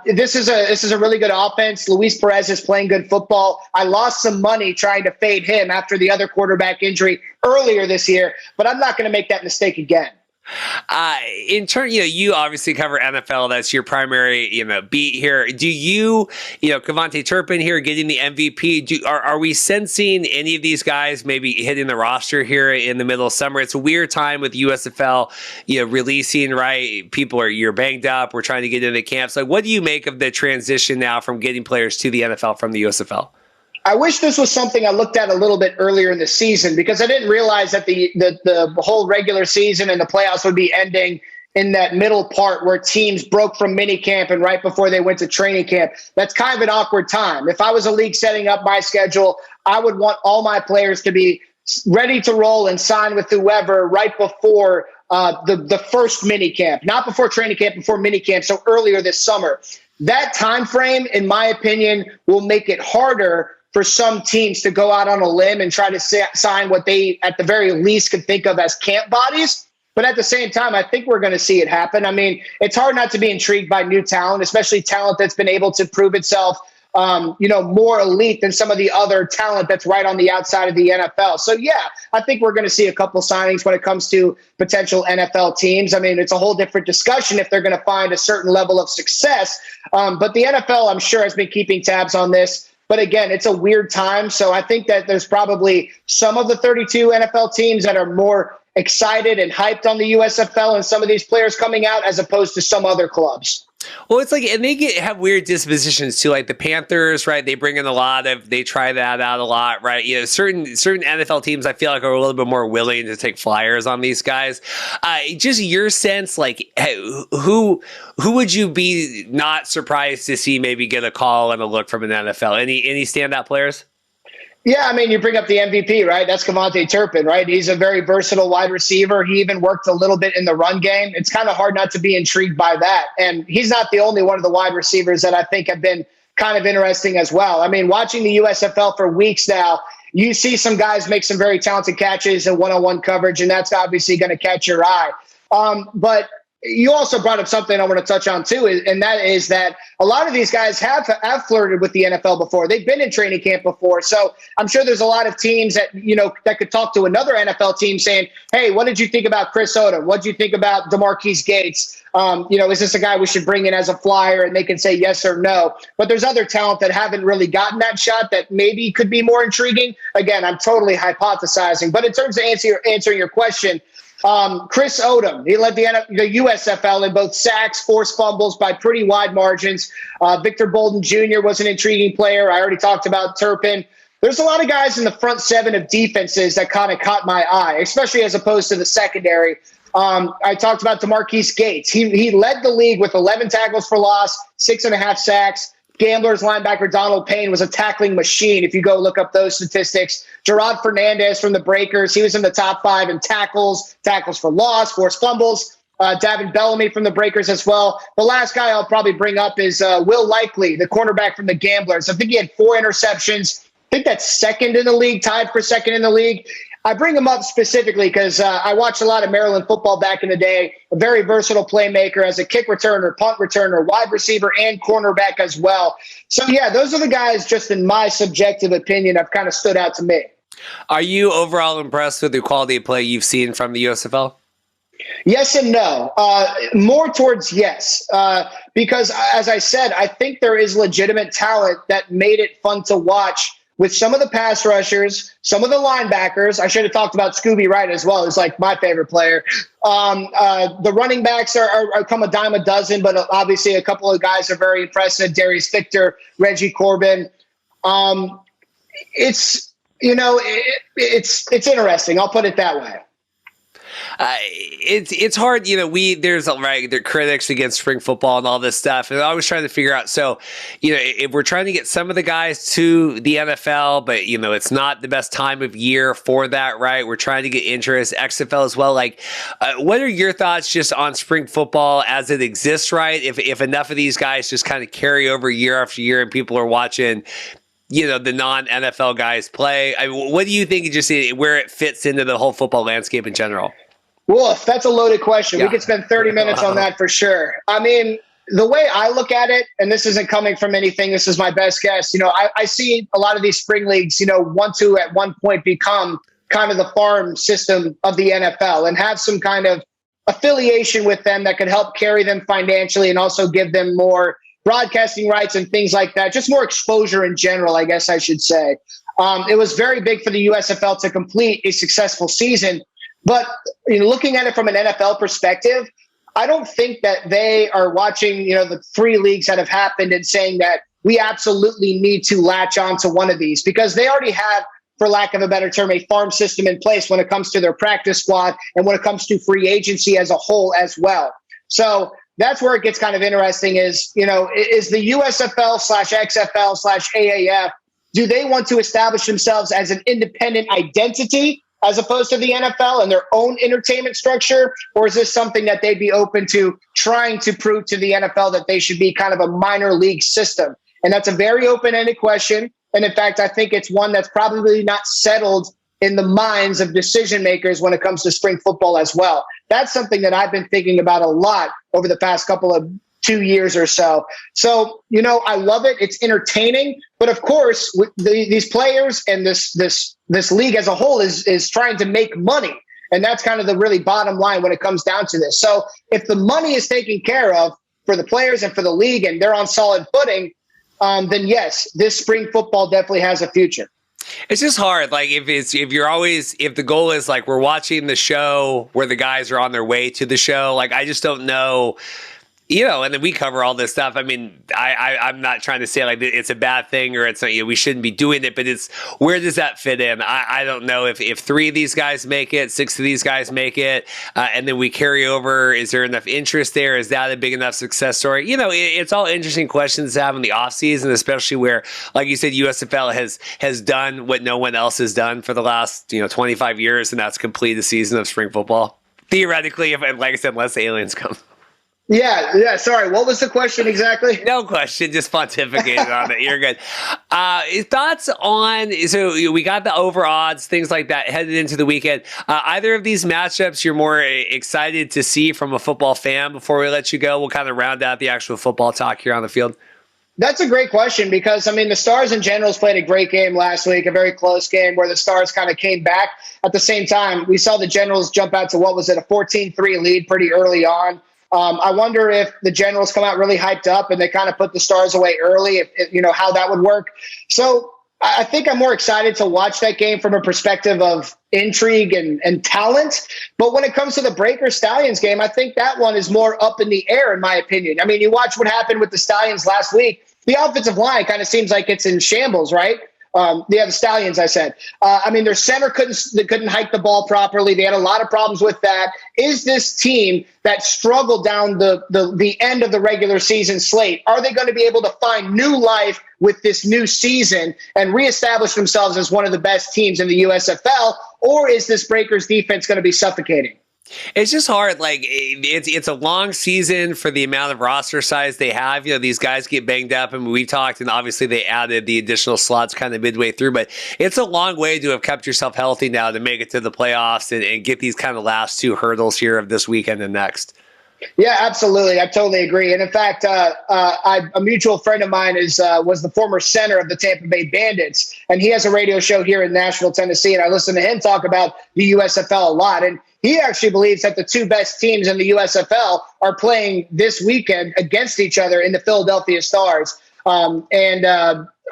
this is a really good offense. Luis Perez is playing good football. I lost some money trying to fade him after the other quarterback injury earlier this year, but I'm not going to make that mistake again. In turn, you obviously cover NFL. That's your primary, beat here. Do you, Kevontae Turpin here getting the MVP? Are we sensing any of these guys maybe hitting the roster here in the middle of summer? It's a weird time with USFL, releasing, right? You're banged up. We're trying to get into camps. Like, what do you make of the transition now from getting players to the NFL from the USFL? I wish this was something I looked at a little bit earlier in the season, because I didn't realize that the whole regular season and the playoffs would be ending in that middle part where teams broke from minicamp and right before they went to training camp. That's kind of an awkward time. If I was a league setting up my schedule, I would want all my players to be ready to roll and sign with whoever right before the first minicamp, not before training camp, before minicamp, so earlier this summer. That time frame, in my opinion, will make it harder for some teams to go out on a limb and try to sign what they, at the very least, could think of as camp bodies. But at the same time, I think we're going to see it happen. I mean, it's hard not to be intrigued by new talent, especially talent that's been able to prove itself, more elite than some of the other talent that's right on the outside of the NFL. So, yeah, I think we're going to see a couple signings when it comes to potential NFL teams. I mean, it's a whole different discussion if they're going to find a certain level of success. But the NFL, I'm sure, has been keeping tabs on this. But again, it's a weird time. So I think that there's probably some of the 32 NFL teams that are more excited and hyped on the USFL and some of these players coming out as opposed to some other clubs. Well, it's like, and they have weird dispositions too, like the Panthers, right? They bring in they try that out a lot, right? Certain NFL teams I feel like are a little bit more willing to take flyers on these guys. Just your sense, like, who would you be not surprised to see maybe get a call and a look from an NFL? Any standout players? Yeah, I mean, you bring up the MVP, right? That's Kevontae Turpin, right? He's a very versatile wide receiver. He even worked a little bit in the run game. It's kind of hard not to be intrigued by that. And he's not the only one of the wide receivers that I think have been kind of interesting as well. I mean, watching the USFL for weeks now, you see some guys make some very talented catches and one-on-one coverage, and that's obviously going to catch your eye. But you also brought up something I want to touch on too, and that is that a lot of these guys have flirted with the NFL before. They've been in training camp before. So I'm sure there's a lot of teams that, that could talk to another NFL team saying, hey, what did you think about Chris Odom? What did you think about DeMarquise Gates? Is this a guy we should bring in as a flyer? And they can say yes or no. But there's other talent that haven't really gotten that shot that maybe could be more intriguing. Again, I'm totally hypothesizing. But in terms of answering your question, Chris Odom, he led the USFL in both sacks, forced fumbles by pretty wide margins. Victor Bolden Jr. was an intriguing player. I already talked about Turpin. There's a lot of guys in the front 7 of defenses that kind of caught my eye, especially as opposed to the secondary. I talked about DeMarquise Gates. He led the league with 11 tackles for loss, 6.5 sacks. Gamblers linebacker Donald Payne was a tackling machine. If you go look up those statistics, Gerard Fernandez from the Breakers, he was in the top 5 in tackles for loss, forced fumbles. Davin Bellamy from the Breakers as well. The last guy I'll probably bring up is Will Likely, the cornerback from the Gamblers. I think he had 4 interceptions. I think that's second in the league, tied for second in the league. I bring him up specifically because I watched a lot of Maryland football back in the day. A very versatile playmaker as a kick returner, punt returner, wide receiver, and cornerback as well. So, yeah, those are the guys, just in my subjective opinion, have kind of stood out to me. Are you overall impressed with the quality of play you've seen from the USFL? Yes and no. More towards yes. Because, as I said, I think there is legitimate talent that made it fun to watch with some of the pass rushers, some of the linebackers. I should have talked about Scooby Wright as well. He's like my favorite player. The running backs are come a dime a dozen, but obviously a couple of guys are very impressive. Darius Victor, Reggie Corbin. It's interesting. I'll put it that way. It's hard, there's there are critics against spring football and all this stuff, and I was trying to figure out. So, if we're trying to get some of the guys to the NFL, but it's not the best time of year for that, right? We're trying to get interest, XFL as well. Like, what are your thoughts just on spring football as it exists, right? If enough of these guys just kind of carry over year after year, and people are watching, the non-NFL guys play. What do you think, just where it fits into the whole football landscape in general? Wolf, that's a loaded question. Yeah. We could spend 30 minutes on that for sure. I mean, the way I look at it, and this isn't coming from anything, this is my best guess. I see a lot of these spring leagues, want to at one point become kind of the farm system of the NFL and have some kind of affiliation with them that could help carry them financially and also give them more broadcasting rights and things like that, just more exposure in general, I guess I should say. It was very big for the USFL to complete a successful season. But looking at it from an NFL perspective, I don't think that they are watching, the 3 leagues that have happened and saying that we absolutely need to latch on to one of these, because they already have, for lack of a better term, a farm system in place when it comes to their practice squad and when it comes to free agency as a whole as well. So that's where it gets kind of interesting is the USFL/XFL/AAF, do they want to establish themselves as an independent identity as opposed to the NFL and their own entertainment structure? Or is this something that they'd be open to trying to prove to the NFL that they should be kind of a minor league system? And that's a very open-ended question. And in fact, I think it's one that's probably not settled in the minds of decision makers when it comes to spring football as well. That's something that I've been thinking about a lot over the past couple of 2 years or so. So, I love it. It's entertaining. But of course, these players and this league as a whole is trying to make money. And that's kind of the really bottom line when it comes down to this. So if the money is taken care of for the players and for the league and they're on solid footing, then yes, this spring football definitely has a future. It's just hard. Like if the goal is like we're watching the show where the guys are on their way to the show, like I just don't know, and then we cover all this stuff. I mean, I'm not trying to say like it's a bad thing or it's not, we shouldn't be doing it, but it's where does that fit in? I don't know if 3 of these guys make it, 6 of these guys make it, and then we carry over. Is there enough interest there? Is that a big enough success story? It's all interesting questions to have in the offseason, especially where, like you said, USFL has done what no one else has done for the last 25 years, and that's complete a season of spring football. Theoretically, like I said, unless the aliens come. Yeah. Sorry. What was the question exactly? No question. Just pontificated on it. You're good. Thoughts on, so we got the over odds, things like that headed into the weekend. Either of these matchups you're more excited to see from a football fan before we let you go? We'll kind of round out the actual football talk here on the field. That's a great question because, the Stars and Generals played a great game last week, a very close game where the Stars kind of came back. At the same time, we saw the Generals jump out to, a 14-3 lead pretty early on. I wonder if the Generals come out really hyped up and they kind of put the Stars away early, if how that would work. So I think I'm more excited to watch that game from a perspective of intrigue and talent. But when it comes to the Breakers Stallions game, I think that one is more up in the air, in my opinion. You watch what happened with the Stallions last week. The offensive line kind of seems like it's in shambles, right? The Stallions, I said. Their center couldn't hike the ball properly. They had a lot of problems with that. Is this team that struggled down the end of the regular season slate, are they going to be able to find new life with this new season and reestablish themselves as one of the best teams in the USFL? Or is this Breakers defense going to be suffocating? It's just hard. Like it's a long season for the amount of roster size they have. These guys get banged up, and we talked, and obviously they added the additional slots kind of midway through. But it's a long way to have kept yourself healthy now to make it to the playoffs and get these kind of last 2 hurdles here of this weekend and next. Yeah, absolutely. I totally agree. And in fact, a mutual friend of mine was the former center of the Tampa Bay Bandits, and he has a radio show here in Nashville, Tennessee. And I listen to him talk about the USFL a lot. And he actually believes that the 2 best teams in the USFL are playing this weekend against each other in the Philadelphia Stars.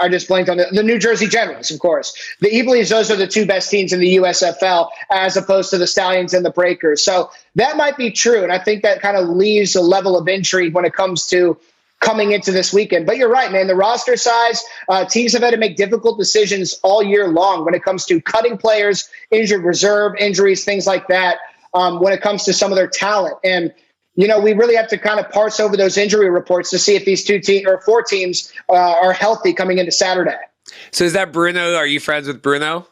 I just blanked on the New Jersey Generals, of course. He believes those are the 2 best teams in the USFL as opposed to the Stallions and the Breakers. So that might be true. And I think that kind of leaves a level of intrigue when it comes to coming into this weekend. But you're right, man. The roster size, teams have had to make difficult decisions all year long when it comes to cutting players, injured reserve, injuries, things like that. when it comes to some of their talent. And, we really have to kind of parse over those injury reports to see if these four teams are healthy coming into Saturday. So is that Bruno? Are you friends with Bruno?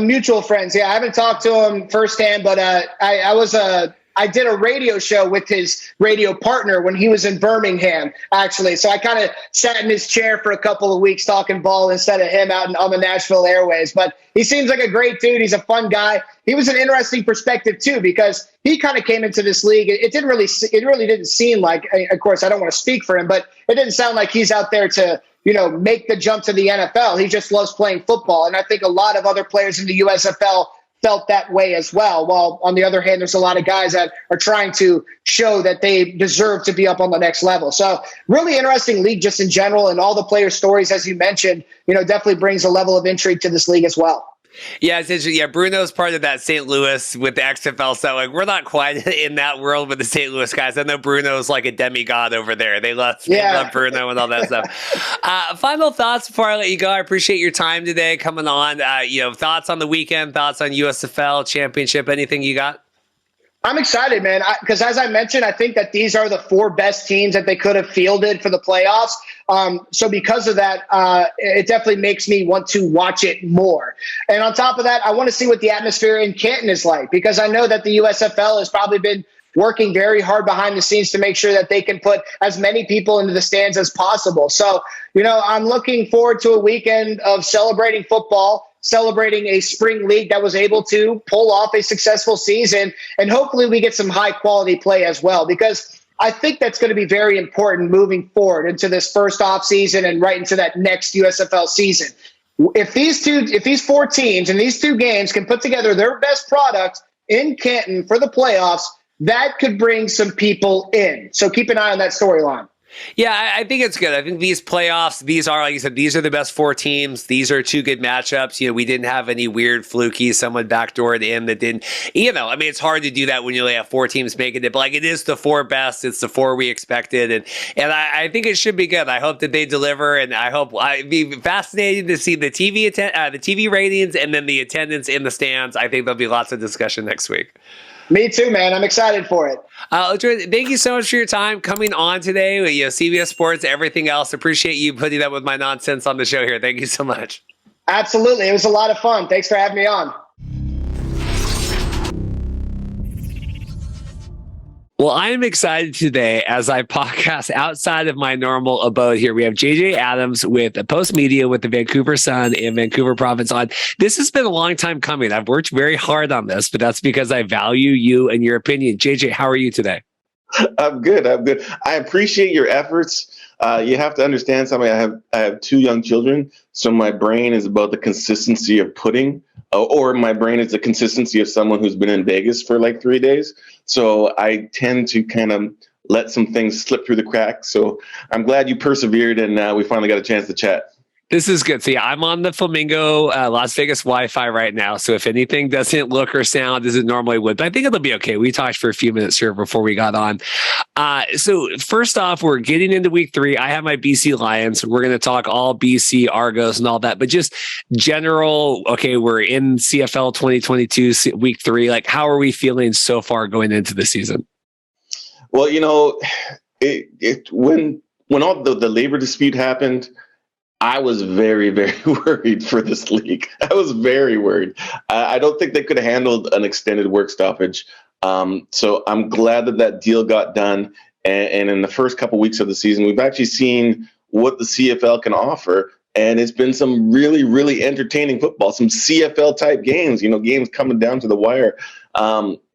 Mutual friends. Yeah, I haven't talked to him firsthand, but I did a radio show with his radio partner when he was in Birmingham, actually. So I kind of sat in his chair for a couple of weeks talking ball instead of him out on the Nashville airways. But he seems like a great dude. He's a fun guy. He was an interesting perspective too, because he kind of came into this league. It really didn't seem like, of course, I don't want to speak for him, but it didn't sound like he's out there to, make the jump to the NFL. He just loves playing football. And I think a lot of other players in the USFL felt that way as well. While on the other hand, there's a lot of guys that are trying to show that they deserve to be up on the next level. So really interesting league just in general, and all the player stories, as you mentioned, definitely brings a level of intrigue to this league as well. Yeah, it's interesting. Yeah, Bruno's part of that St. Louis with the XFL. So we're not quite in that world with the St. Louis guys. I know Bruno's like a demigod over there. They love Bruno and all that stuff. Final thoughts before I let you go. I appreciate your time today coming on. Thoughts on the weekend, thoughts on USFL championship, anything you got? I'm excited, man, because as I mentioned, I think that these are the four best teams that they could have fielded for the playoffs. So because of that, it definitely makes me want to watch it more. And on top of that, I want to see what the atmosphere in Canton is like, because I know that the USFL has probably been working very hard behind the scenes to make sure that they can put as many people into the stands as possible. So, I'm looking forward to a weekend of celebrating football, celebrating a spring league that was able to pull off a successful season, and hopefully we get some high quality play as well, because I think that's going to be very important moving forward into this first off season and right into that next USFL season. If these four teams and these two games can put together their best product in Canton for the playoffs, that could bring some people in. So keep an eye on that storyline. Yeah, I think it's good. I think these playoffs, these are, like you said, these are the best four teams. These are two good matchups. We didn't have any weird fluky, someone backdoored in that didn't, it's hard to do that when you only have four teams making it, but it is the four best. It's the four we expected. And I think it should be good. I hope that they deliver, and I hope it'd be fascinating to see the TV ratings and then the attendance in the stands. I think there'll be lots of discussion next week. Me too, man. I'm excited for it. Thank you so much for your time coming on today with CBS Sports, everything else. Appreciate you putting up with my nonsense on the show here. Thank you so much. Absolutely. It was a lot of fun. Thanks for having me on. Well, I am excited today as I podcast outside of my normal abode here. We have JJ Adams with Postmedia with the Vancouver Sun and Vancouver Province on. This has been a long time coming. I've worked very hard on this, but that's because I value you and your opinion. JJ, how are you today? I'm good. I appreciate your efforts. You have to understand something. I have two young children, so my brain is about the consistency of pudding, or my brain is the consistency of someone who's been in Vegas for like 3 days. So I tend to kind of let some things slip through the cracks. So I'm glad you persevered, and we finally got a chance to chat. This is good. See, I'm on the Flamingo Las Vegas Wi-Fi right now. So if anything doesn't look or sound as it normally would, but I think it'll be okay. We talked for a few minutes here before we got on. So first off, we're getting into week 3. I have my BC Lions. We're going to talk all BC Argos and all that, but just general, okay, we're in CFL 2022 week 3. Like, how are we feeling so far going into the season? Well, when all the labor dispute happened, I was very, very worried for this league. I was very worried. I don't think they could have handled an extended work stoppage. So I'm glad that deal got done. And in the first couple weeks of the season, we've actually seen what the CFL can offer. And it's been some really, really entertaining football, some CFL type games, games coming down to the wire.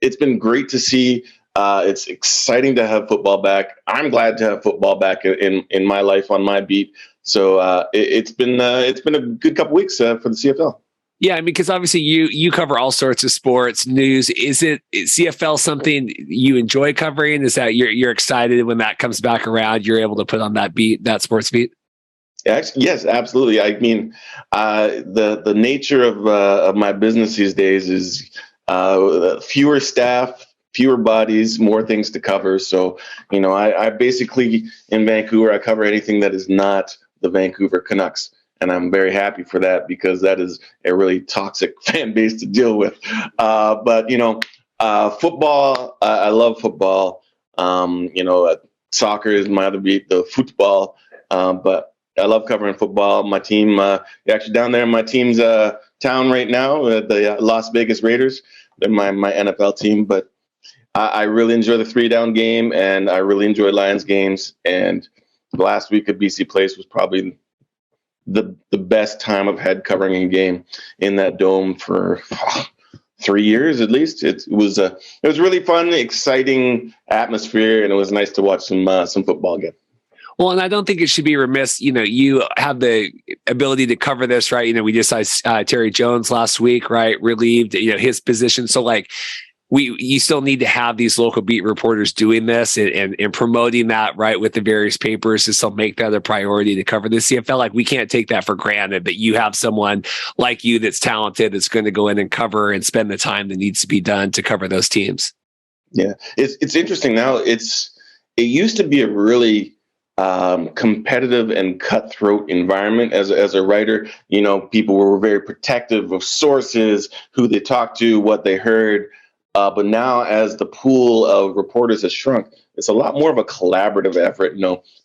It's been great to see. It's exciting to have football back. I'm glad to have football back in my life on my beat. So it's been a good couple weeks for the CFL. Yeah, because obviously you cover all sorts of sports news. Is CFL something you enjoy covering? Is that you're excited when that comes back around? You're able to put on that sports beat. Yes, absolutely. I mean, the nature of my business these days is fewer staff, fewer bodies, more things to cover. So, I basically in Vancouver, I cover anything that is not the Vancouver Canucks. and I'm very happy for that because that is a really toxic fan base to deal with. But football, I love football. Soccer is my other beat, the football. But I love covering football. My team, actually down there in my team's town right now, the Las Vegas Raiders. They're my NFL team, but I really enjoy the 3-down game, and I really enjoy Lions games. And the last week at BC Place was probably the best time I've had covering a game in that dome for 3 years at least. It was really fun, exciting atmosphere, and it was nice to watch some football again. Well, and I don't think it should be remiss. You have the ability to cover this, right? We just saw Terry Jones last week, right? Relieved, his position. So you still need to have these local beat reporters doing this and promoting that, right, with the various papers to still make that a priority to cover the CFL. We can't take that for granted, but you have someone like you that's talented, that's going to go in and cover and spend the time that needs to be done to cover those teams. Yeah, it's interesting now. It used to be a really competitive and cutthroat environment as a writer. People were very protective of sources, who they talked to, what they heard. But now, as the pool of reporters has shrunk, it's a lot more of a collaborative effort.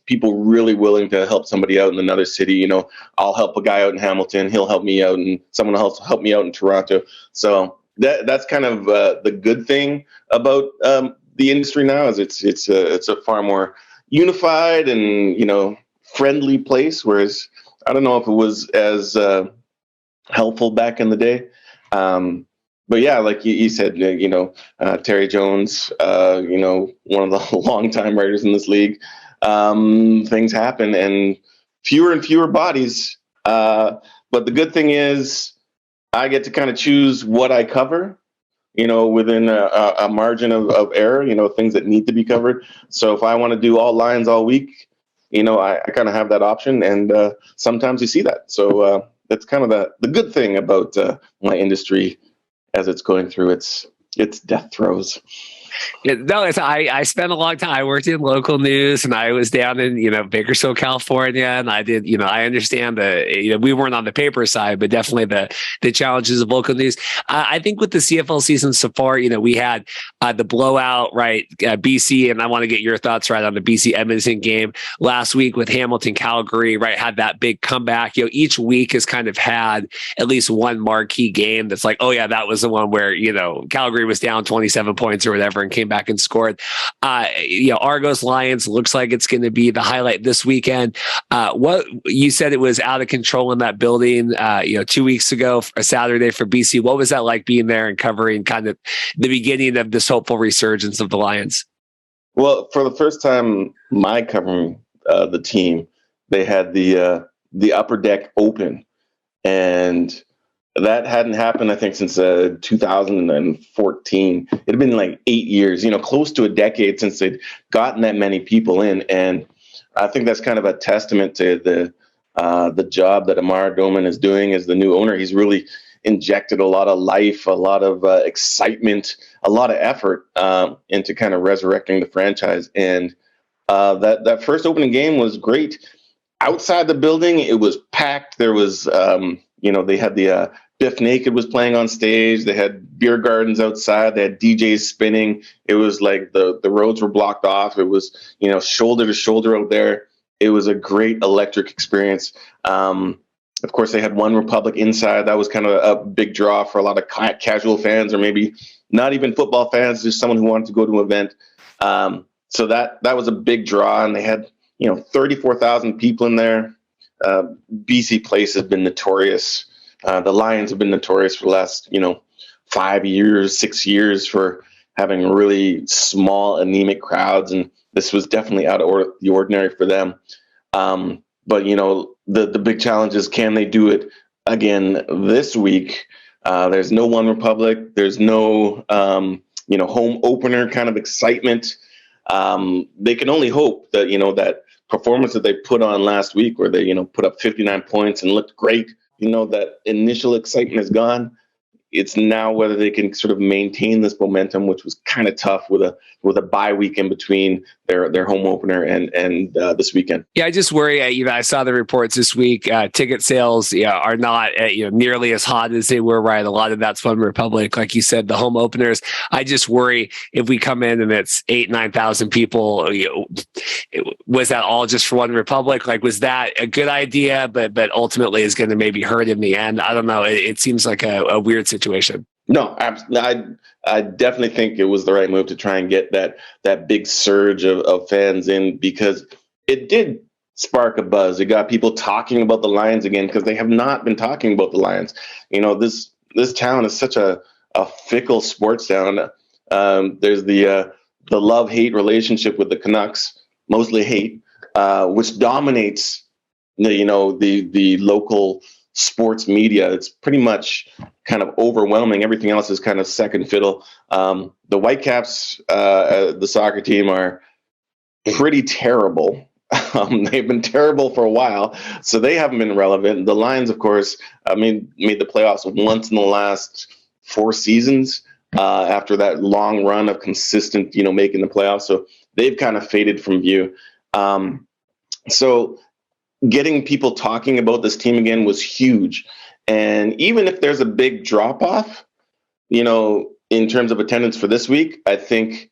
People really willing to help somebody out in another city. I'll help a guy out in Hamilton. He'll help me out, and someone else will help me out in Toronto. So that's kind of the good thing about the industry now. Is it's a far more unified and friendly place. Whereas I don't know if it was as helpful back in the day. But yeah, like you said, Terry Jones, one of the longtime writers in this league, things happen and fewer bodies. But the good thing is I get to kind of choose what I cover, within a margin of error, things that need to be covered. So if I want to do all Lions all week, I kind of have that option. And sometimes you see that. So that's kind of the good thing about my industry as it's going through its death throes. I spent a long time. I worked in local news, and I was down in Bakersfield, California, and I did. I understand we weren't on the paper side, but definitely the challenges of local news. I think with the CFL season so far, we had the blowout, right? BC, and I want to get your thoughts right on the BC Edmonton game last week with Hamilton, Calgary, right? Had that big comeback. Each week has kind of had at least one marquee game that's like, oh yeah, that was the one where Calgary was down 27 points or whatever, and came back and scored. Argos Lions looks like it's going to be the highlight this weekend. What you said, it was out of control in that building 2 weeks ago, a Saturday for BC. What was that like being there and covering kind of the beginning of this hopeful resurgence of the Lions? Well, for the first time, my covering the team, they had the upper deck open, and that hadn't happened, I think, since 2014. It had been like 8 years, close to a decade since they'd gotten that many people in. And I think that's kind of a testament to the job that Amar Doman is doing as the new owner. He's really injected a lot of life, a lot of excitement, a lot of effort into kind of resurrecting the franchise. And that first opening game was great. Outside the building, it was packed. There was, they had the Biff Naked was playing on stage. They had beer gardens outside. They had DJs spinning. It was like the roads were blocked off. It was, shoulder to shoulder out there. It was a great electric experience. Of course, they had One Republic inside. That was kind of a big draw for a lot of casual fans, or maybe not even football fans, just someone who wanted to go to an event. So that was a big draw, and they had 34,000 people in there. BC Place has been notorious. The Lions have been notorious for the last 5 years, 6 years for having really small, anemic crowds, and this was definitely out of the ordinary for them. But the big challenge is, can they do it again this week? There's no One Republic. There's no home opener kind of excitement. They can only hope that that performance that they put on last week, where they put up 59 points and looked great. That initial excitement is gone. It's now whether they can sort of maintain this momentum, which was kind of tough with a bye week in between their home opener and this weekend. Yeah, I just worry. I saw the reports this week. Ticket sales, are not nearly as hot as they were. Right, a lot of that's One Republic, like you said, the home openers. I just worry if we come in and it's 8,000-9,000 people. Was that all just for One Republic? Like, was that a good idea? But ultimately, is going to maybe hurt in the end. I don't know. It seems like a weird situation. No, I definitely think it was the right move to try and get that big surge of fans in, because it did spark a buzz. It got people talking about the Lions again, because they have not been talking about the Lions. This town is such a fickle sports town. There's the love-hate relationship with the Canucks, mostly hate, which dominates the local sports media. It's pretty much kind of overwhelming. Everything else is kind of second fiddle. The Whitecaps, the soccer team, are pretty terrible. They've been terrible for a while, so they haven't been relevant. The Lions, of course, made the playoffs once in the last 4 seasons after that long run of consistent, making the playoffs. So they've kind of faded from view. So getting people talking about this team again was huge. And even if there's a big drop off, in terms of attendance for this week, I think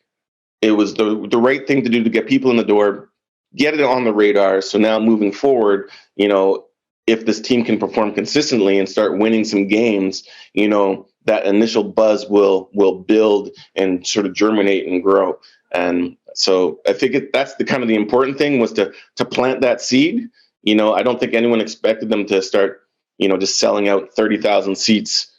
it was the right thing to do to get people in the door, get it on the radar. So now moving forward, if this team can perform consistently and start winning some games, that initial buzz will build and sort of germinate and grow. And so I think that's the important thing, was to plant that seed. I don't think anyone expected them to start, just selling out 30,000 seats,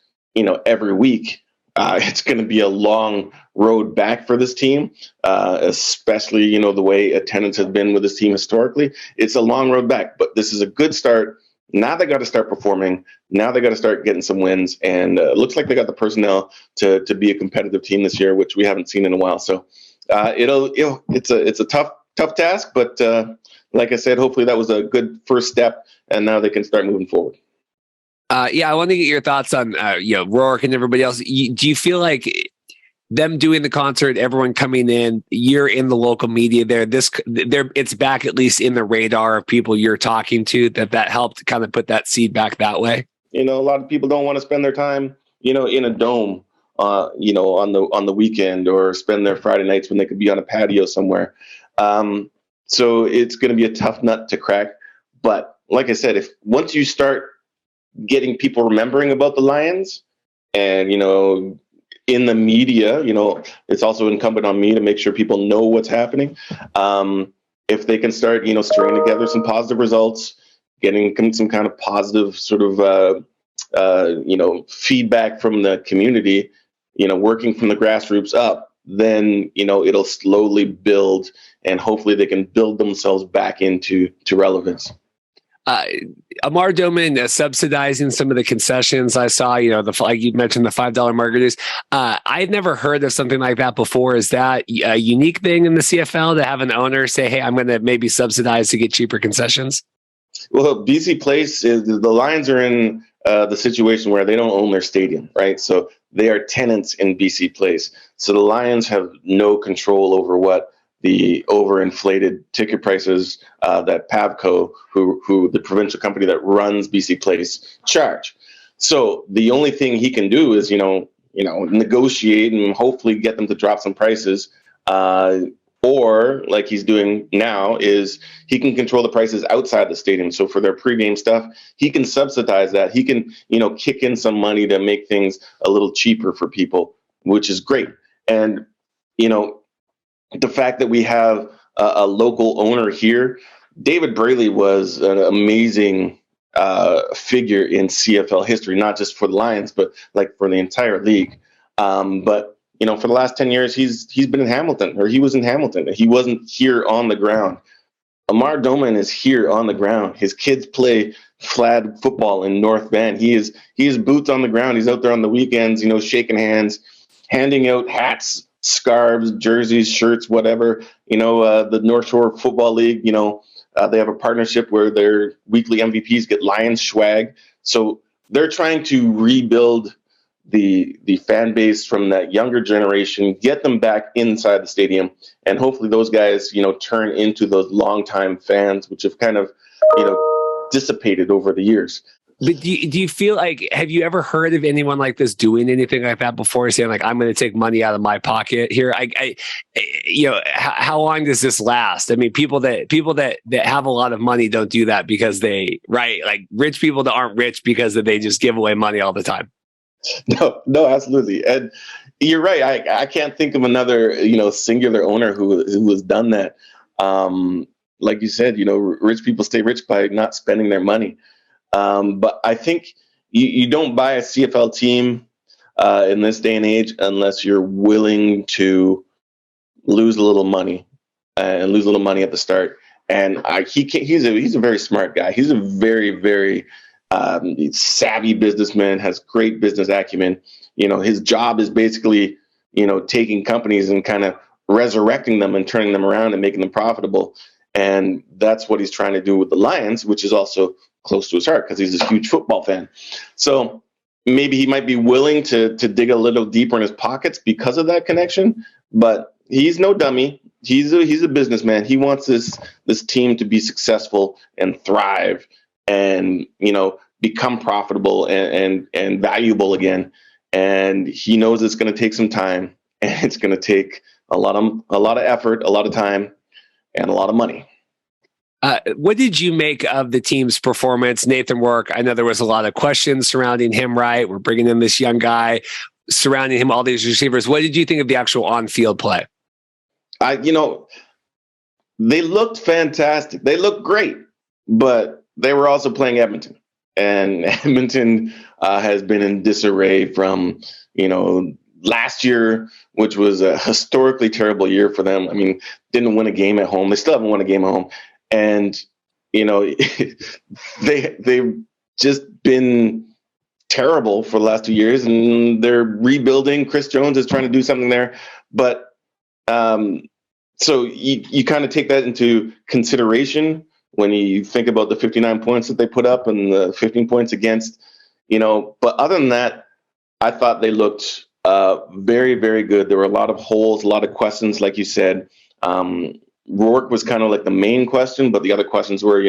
every week. It's going to be a long road back for this team, especially, the way attendance has been with this team historically. It's a long road back, but this is a good start. Now they got to start performing. Now they got to start getting some wins, and it looks like they got the personnel to be a competitive team this year, which we haven't seen in a while. So it's a tough task, but like I said, hopefully that was a good first step, and now they can start moving forward. I want to get your thoughts on Rourke and everybody else. Do you feel like them doing the concert, everyone coming in, you're in the local media there, it's back at least in the radar of people you're talking to, that helped kind of put that seed back that way? A lot of people don't want to spend their time, in a dome, on the weekend, or spend their Friday nights when they could be on a patio somewhere. So it's going to be a tough nut to crack. But like I said, once you start getting people remembering about the Lions, and, in the media, it's also incumbent on me to make sure people know what's happening. If they can start, stringing together some positive results, getting some kind of positive sort of, feedback from the community, working from the grassroots up, then, it'll slowly build, and hopefully they can build themselves back into relevance. Amar Doman subsidizing some of the concessions. I saw, like you mentioned, the $5 margaritas. I've never heard of something like that before. Is that a unique thing in the CFL to have an owner say, hey, I'm going to maybe subsidize to get cheaper concessions? Well, BC Place, the Lions are in the situation where they don't own their stadium, right? So they are tenants in BC Place. So the Lions have no control over what the overinflated ticket prices that Pavco, who the provincial company that runs BC Place, charge. So the only thing he can do is, negotiate and hopefully get them to drop some prices. Or like he's doing now, is he can control the prices outside the stadium. So for their pregame stuff, he can subsidize that. He can, kick in some money to make things a little cheaper for people, which is great. And, the fact that we have a local owner here, David Braley was an amazing figure in CFL history, not just for the Lions, but like for the entire league. But for the last 10 years, he's been in Hamilton, or he was in Hamilton. He wasn't here on the ground. Amar Doman is here on the ground. His kids play flag football in North Van. He is boots on the ground. He's out there on the weekends, shaking hands, handing out hats, scarves, jerseys, shirts, whatever. The North Shore Football League, they have a partnership where their weekly MVPs get Lions swag. So they're trying to rebuild the fan base from that younger generation, get them back inside the stadium, and hopefully those guys, turn into those longtime fans, which have kind of, dissipated over the years. But do you feel like, have you ever heard of anyone like this doing anything like that before, saying like, I'm going to take money out of my pocket here? How long does this last? I mean, people that have a lot of money don't do that because like rich people that aren't rich because they just give away money all the time. No, absolutely. And you're right. I can't think of another, singular owner who has done that. Like you said, rich people stay rich by not spending their money. But I think you don't buy a CFL team in this day and age unless you're willing to lose a little money and lose a little money at the start. And he's a very smart guy. He's a very, very savvy businessman, has great business acumen. His job is basically, taking companies and kind of resurrecting them and turning them around and making them profitable. And that's what he's trying to do with the Lions, which is also close to his heart because he's a huge football fan. So maybe he might be willing to dig a little deeper in his pockets because of that connection, but he's no dummy. He's a businessman. He wants this team to be successful and thrive and, become profitable and valuable again. And he knows it's going to take some time, and it's going to take a lot of effort, a lot of time, and a lot of money. What did you make of the team's performance? Nathan Rourke, I know there was a lot of questions surrounding him, right? We're bringing in this young guy, surrounding him, all these receivers. What did you think of the actual on-field play? They looked fantastic. They looked great, but they were also playing Edmonton. And Edmonton has been in disarray from, last year, which was a historically terrible year for them. I mean, didn't win a game at home. They still haven't won a game at home. And, they've just been terrible for the last 2 years, and they're rebuilding. Chris Jones is trying to do something there. But so you kind of take that into consideration when you think about the 59 points that they put up and the 15 points against, But other than that, I thought they looked very, very good. There were a lot of holes, a lot of questions, like you said. Rourke was kind of like the main question, but the other questions were,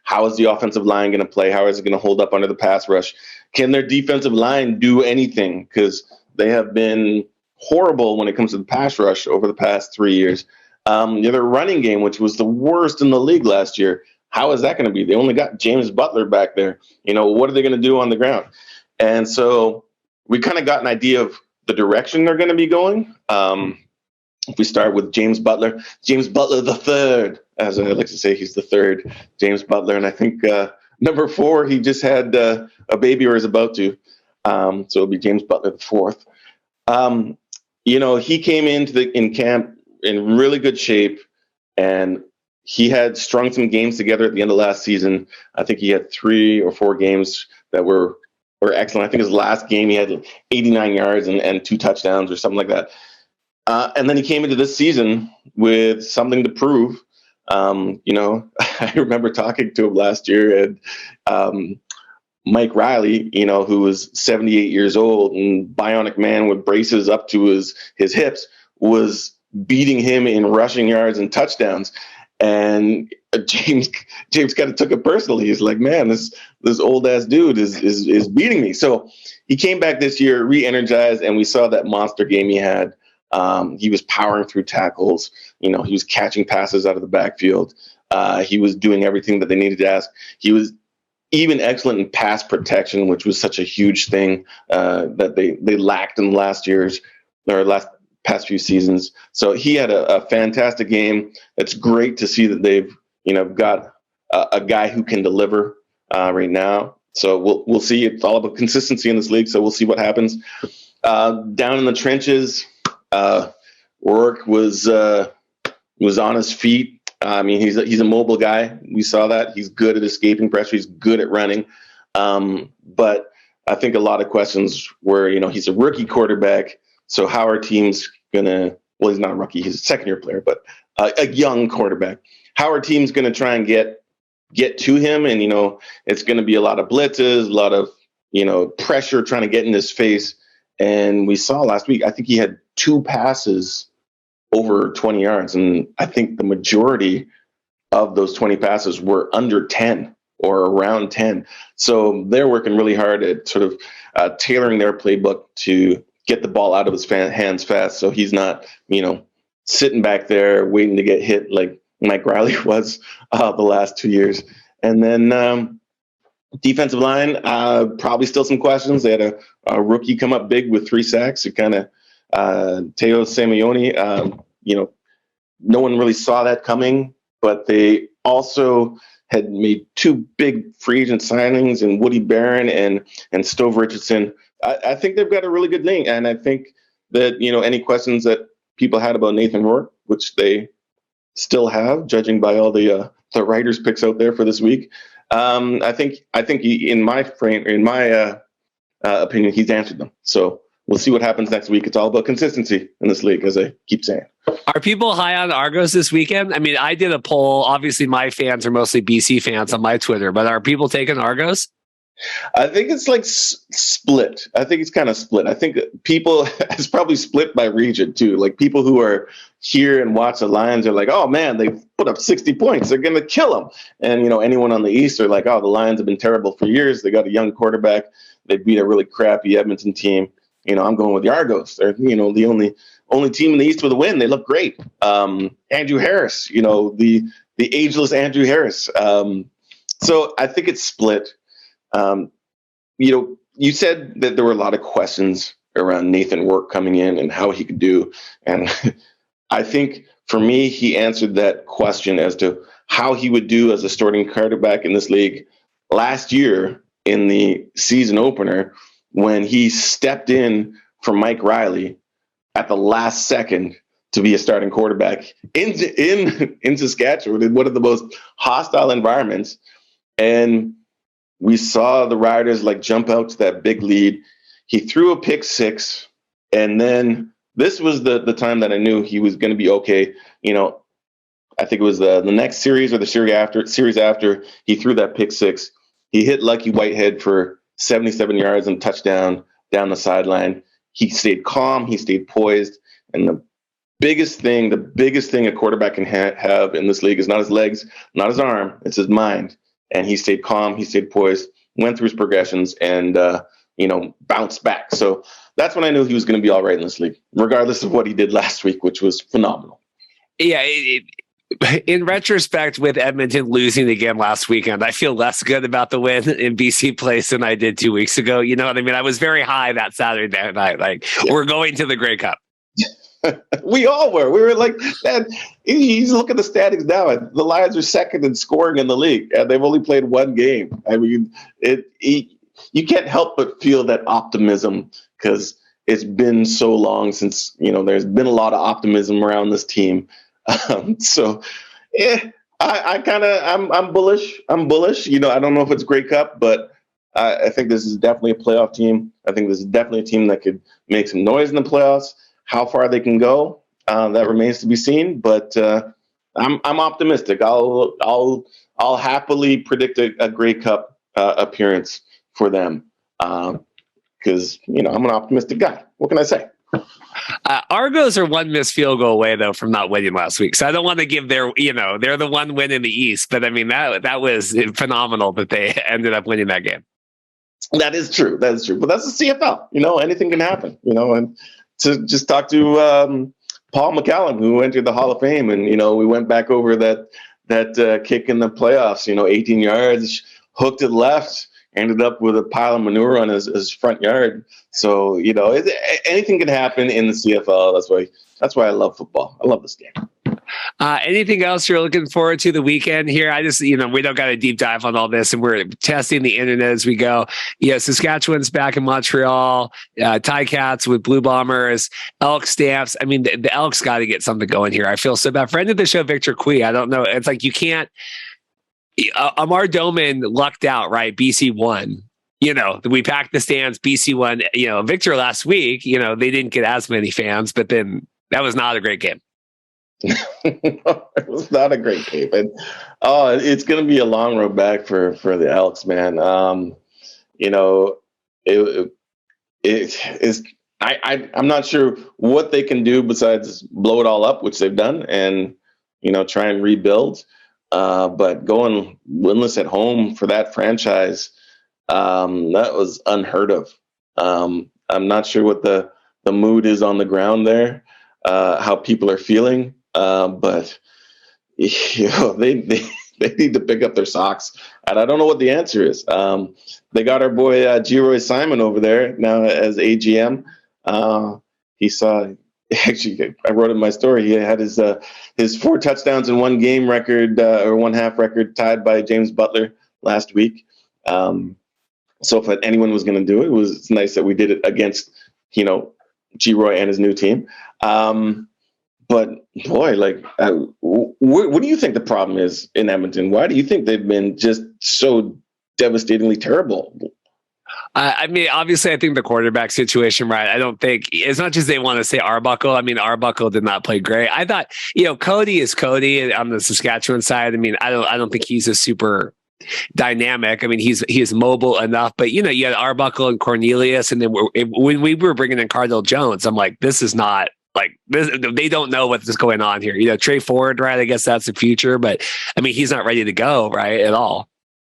how is the offensive line going to play? How is it going to hold up under the pass rush? Can their defensive line do anything? Because they have been horrible when it comes to the pass rush over the past 3 years. Their running game, which was the worst in the league last year, how is that going to be? They only got James Butler back there. What are they going to do on the ground? And so we kind of got an idea of the direction they're going to be going. If we start with James Butler the third, as I like to say, he's the third James Butler. And I think number 4, he just had a baby or is about to. So it'll be James Butler the fourth. He came in camp in really good shape, and he had strung some games together at the end of last season. I think he had 3 or 4 games that were excellent. I think his last game he had 89 yards and 2 touchdowns or something like that. And then he came into this season with something to prove. I remember talking to him last year, and Mike Riley, who was 78 years old and bionic man with braces up to his hips, was beating him in rushing yards and touchdowns. And James kind of took it personally. He's like, man, this old ass dude is beating me. So he came back this year, re-energized, and we saw that monster game he had. He was powering through tackles. He was catching passes out of the backfield. He was doing everything that they needed to ask. He was even excellent in pass protection, which was such a huge thing that they lacked in the past few seasons. So he had a fantastic game. It's great to see that they've got a guy who can deliver right now. So we'll see. It's all about consistency in this league. So we'll see what happens. Down in the trenches, Rourke was on his feet. I mean, he's a mobile guy. We saw that. He's good at escaping pressure. He's good at running. But I think a lot of questions were, he's a rookie quarterback. So how are teams going to – well, he's not a rookie. He's a second-year player, but a young quarterback. How are teams going to try and get to him? And, it's going to be a lot of blitzes, a lot of, pressure trying to get in his face. And we saw last week, I think he had 2 passes over 20 yards. And I think the majority of those 20 passes were under 10 or around 10. So they're working really hard at sort of tailoring their playbook to get the ball out of his hands fast. So he's not, sitting back there waiting to get hit like Mike Riley was the last 2 years. And then defensive line, probably still some questions. They had a rookie come up big with 3 sacks. It kind of Teo Simeone, no one really saw that coming, but they also had made 2 big free agent signings in Woody Barron and Stove Richardson. I think they've got a really good link, and I think that any questions that people had about Nathan Rourke, which they still have, judging by all the writers' picks out there for this week. I think he, in my opinion, he's answered them. So we'll see what happens next week. It's all about consistency in this league, as I keep saying. Are people high on Argos this weekend? I mean, I did a poll. Obviously, my fans are mostly BC fans on my Twitter, but are people taking Argos? I think it's like split. I think it's kind of split. I think people, it's probably split by region too. Like people who are here and watch the Lions are like, oh man, they put up 60 points. They're going to kill them. And, anyone on the East are like, oh, the Lions have been terrible for years. They got a young quarterback. They beat a really crappy Edmonton team. I'm going with the Argos. They're, the only team in the East with a win. They look great. Andrew Harris, the ageless Andrew Harris. So I think it's split. You said that there were a lot of questions around Nathan Rourke coming in and how he could do. And I think for me, he answered that question as to how he would do as a starting quarterback in this league last year in the season opener when he stepped in for Mike Riley at the last second to be a starting quarterback in Saskatchewan, in one of the most hostile environments. And we saw the Riders jump out to that big lead. He threw a pick 6, and then this was the time that I knew he was going to be okay. I think it was the next series or the series after he threw that pick 6. He hit Lucky Whitehead for 77 yards and touchdown down the sideline. He stayed calm. He stayed poised. And the biggest thing a quarterback can have in this league is not his legs, not his arm. It's his mind. And he stayed calm, he stayed poised, went through his progressions, and bounced back. So that's when I knew he was going to be all right in this league, regardless of what he did last week, which was phenomenal. Yeah, in retrospect, with Edmonton losing again last weekend, I feel less good about the win in BC Place than I did 2 weeks ago. You know what I mean? I was very high that Saturday night. We're going to the Grey Cup. We all were. We were like, man, he's looking at the standings now. And the Lions are second in scoring in the league, and they've only played 1 game. I mean, you can't help but feel that optimism because it's been so long since, there's been a lot of optimism around this team. I'm bullish. I'm bullish. I don't know if it's Grey Cup, but I think this is definitely a playoff team. I think this is definitely a team that could make some noise in the playoffs. How far they can go, that remains to be seen. But I'm optimistic. I'll happily predict a Grey Cup appearance for them because I'm an optimistic guy. What can I say? Argos are 1 missed field goal away though from not winning last week, so I don't want to give their they're the 1 win in the East, but I mean that was phenomenal that they ended up winning that game. That is true. But that's the CFL. Anything can happen. And to just talk to Paul McCallum, who entered the Hall of Fame, and we went back over that kick in the playoffs. 18 yards, hooked it left, ended up with a pile of manure on his front yard. So anything can happen in the CFL. That's why I love football. I love this game. Anything else you're looking forward to the weekend here? I just, we don't got a deep dive on all this, and we're testing the internet as we go. Saskatchewan's back in Montreal, Ticats with Blue Bombers, Elk Stamps. I mean, the Elks got to get something going here. I feel so bad. Friend of the show, Victor Cui, I don't know. It's like you can't. Amar Doman lucked out, right? BC won. We packed the stands. BC won. Victor last week, they didn't get as many fans, but then that was not a great game. It was not a great game. And it's going to be a long road back for the Elks, man. It's I'm not sure what they can do besides blow it all up, which they've done, and try and rebuild. But going winless at home for that franchise, that was unheard of. I'm not sure what the mood is on the ground there, how people are feeling, but they need to pick up their socks, and I don't know what the answer is. They got our boy G-Roy Simon over there now as AGM. He saw. Actually, I wrote in my story. He had his 4 touchdowns in one game record or one half record tied by James Butler last week. So if anyone was going to do it, it's nice that we did it against G-Roy and his new team. But boy, what do you think the problem is in Edmonton? Why do you think they've been just so devastatingly terrible? I mean, obviously, I think the quarterback situation, right? I don't think, as much as they want to say Arbuckle, I mean, Arbuckle did not play great. I thought, Cody is Cody on the Saskatchewan side. I mean, I don't think he's a super dynamic. I mean, he's mobile enough, but you had Arbuckle and Cornelius, and then when we were bringing in Cardinal Jones, I'm like, this is not like this. They don't know what's going on here. Trey Ford, right? I guess that's the future, but I mean, he's not ready to go, right, at all.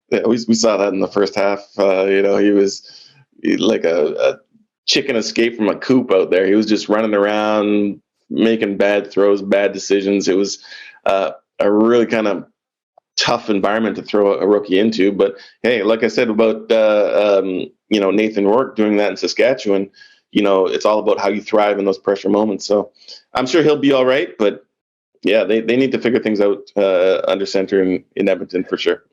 Yeah, we saw that in the first half. He was like a chicken escape from a coop out there. He was just running around, making bad throws, bad decisions. It was a really kind of tough environment to throw a rookie into. But hey, like I said about Nathan Rourke doing that in Saskatchewan, it's all about how you thrive in those pressure moments. So I'm sure he'll be all right. But yeah, they need to figure things out under center in Edmonton for sure.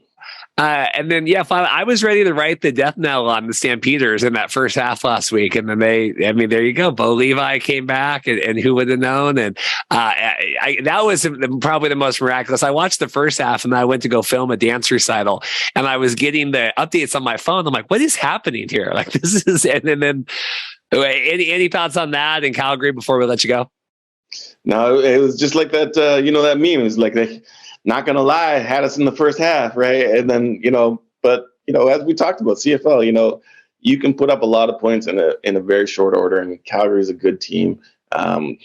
And then, finally, I was ready to write the death knell on the Stampeders in that first half last week. And then there you go. Bo Levi came back, and who would have known? And that was probably the most miraculous. I watched the first half, and then I went to go film a dance recital, and I was getting the updates on my phone. I'm like, what is happening here? Like, this is, and then any thoughts on that in Calgary before we let you go? No, it was just like that, that meme. It was like not gonna lie, had us in the first half, right? And then, but as we talked about CFL, you can put up a lot of points in a very short order, and Calgary is a good team. I'm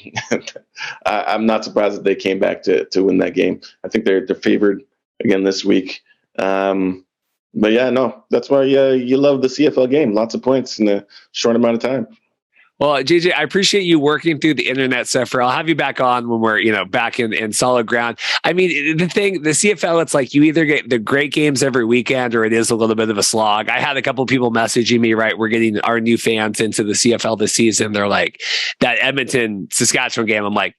not surprised that they came back to win that game. I think they're favored again this week. But yeah, no, that's why you love the CFL game. Lots of points in a short amount of time. Well, JJ, I appreciate you working through the internet stuff. I'll have you back on when we're, back in solid ground. I mean, the CFL, it's like you either get the great games every weekend or it is a little bit of a slog. I had a couple of people messaging me, right? We're getting our new fans into the CFL this season. They're like, that Edmonton Saskatchewan game. I'm like,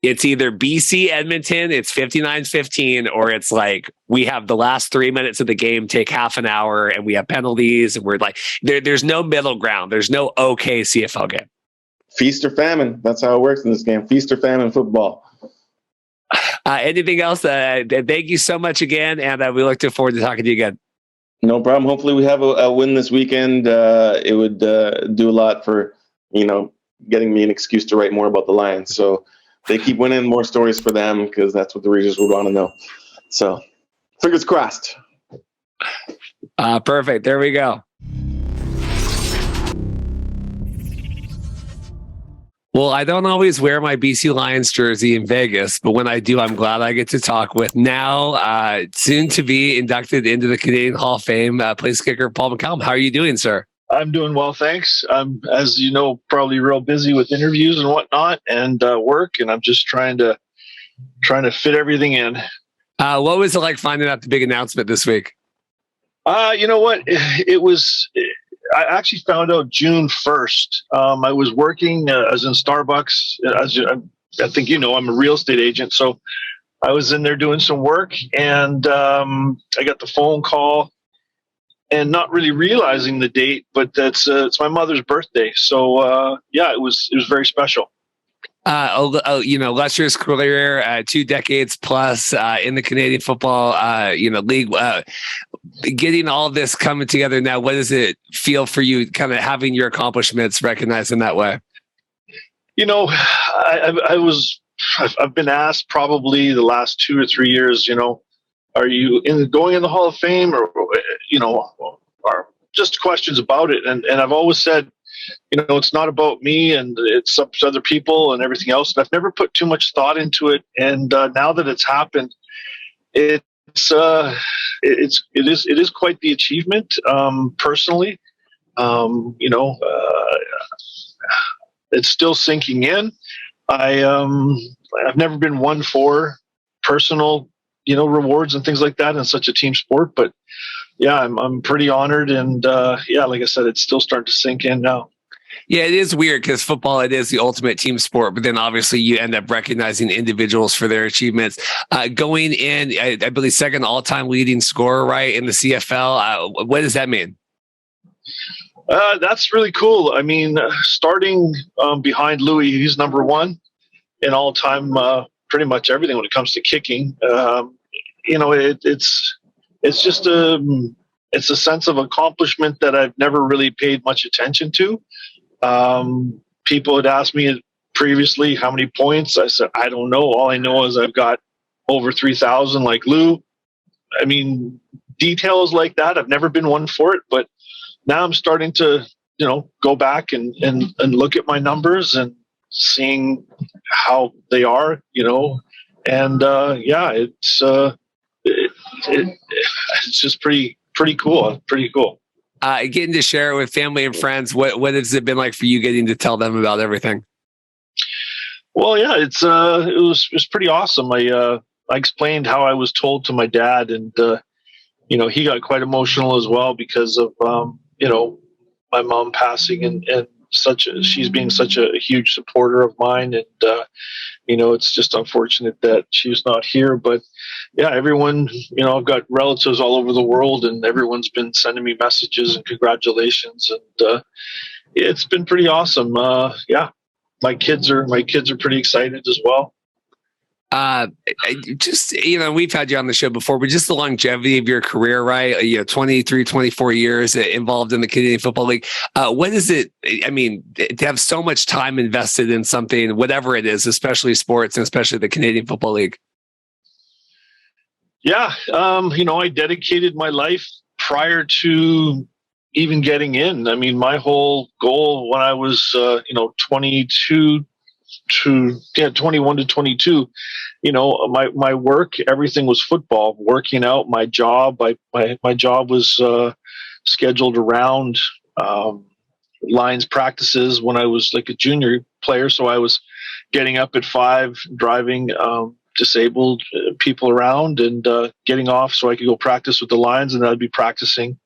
it's either BC Edmonton, it's 59-15, or it's like we have the last 3 minutes of the game take half an hour and we have penalties, and we're like, there's no middle ground. There's no okay CFL game. Feast or famine. That's how it works in this game. Feast or famine football. Anything else? Thank you so much again, and we look forward to talking to you again. No problem. Hopefully we have a win this weekend. It would do a lot for, getting me an excuse to write more about the Lions. So they keep winning, more stories for them, because that's what the readers would want to know. So fingers crossed. Perfect. There we go. Well, I don't always wear my BC Lions jersey in Vegas, but when I do, I'm glad I get to talk with now soon to be inducted into the Canadian Hall of Fame place kicker Paul McCallum. How are you doing, sir? I'm doing well, thanks. I'm, as you know, probably real busy with interviews and whatnot and work, and I'm just trying to fit everything in. What was it like finding out the big announcement this week? You know what? It was. I actually found out June 1st. I was working as in Starbucks. I think I'm a real estate agent, so I was in there doing some work, and I got the phone call. And not really realizing the date, but it's my mother's birthday. So it was very special. Illustrious career, 2 decades plus in the Canadian football league. Getting all of this coming together now, what does it feel for you, kind of having your accomplishments recognized in that way? I've been asked probably the last 2 or 3 years, are you going in the Hall of Fame, or just questions about it. And I've always said, it's not about me, and it's up to other people and everything else. And I've never put too much thought into it. And now that it's happened, it is quite the achievement, personally. It's still sinking in. I've never been one for personal, rewards and things like that in such a team sport, but yeah, I'm pretty honored. And like I said, it's still starting to sink in now. Yeah, it is weird because football, it is the ultimate team sport, but then obviously you end up recognizing individuals for their achievements. Going in, I believe, second all-time leading scorer, right, in the CFL. What does that mean? That's really cool. I mean, starting behind Louis, he's number one in all-time, pretty much everything when it comes to kicking. It's just it's a sense of accomplishment that I've never really paid much attention to. People had asked me previously how many points. I said, I don't know. All I know is I've got over 3,000 like Lou. I mean, details like that, I've never been one for it, but now I'm starting to, go back and look at my numbers and seeing how they are, and it's just pretty cool. Pretty cool. Getting to share it with family and friends. What has it been like for you getting to tell them about everything? Well, yeah, it was pretty awesome. I explained how I was told to my dad, and he got quite emotional as well because of my mom passing and she's being such a huge supporter of mine, and it's just unfortunate that she's not here. But yeah, everyone, I've got relatives all over the world, and everyone's been sending me messages and congratulations, and it's been pretty awesome. My kids are pretty excited as well. We've had you on the show before, but just the longevity of your career, right? 23, 24 years involved in the Canadian Football League. What is it? I mean, to have so much time invested in something, whatever it is, especially sports and especially the Canadian Football League. Yeah. I dedicated my life prior to even getting in. I mean, my whole goal when I was, 21 to 22, my work, everything was football, working out. My job was scheduled around Lions practices when I was like a junior player. So I was getting up at 5, driving disabled people around, and getting off so I could go practice with the Lions, and I'd be practicing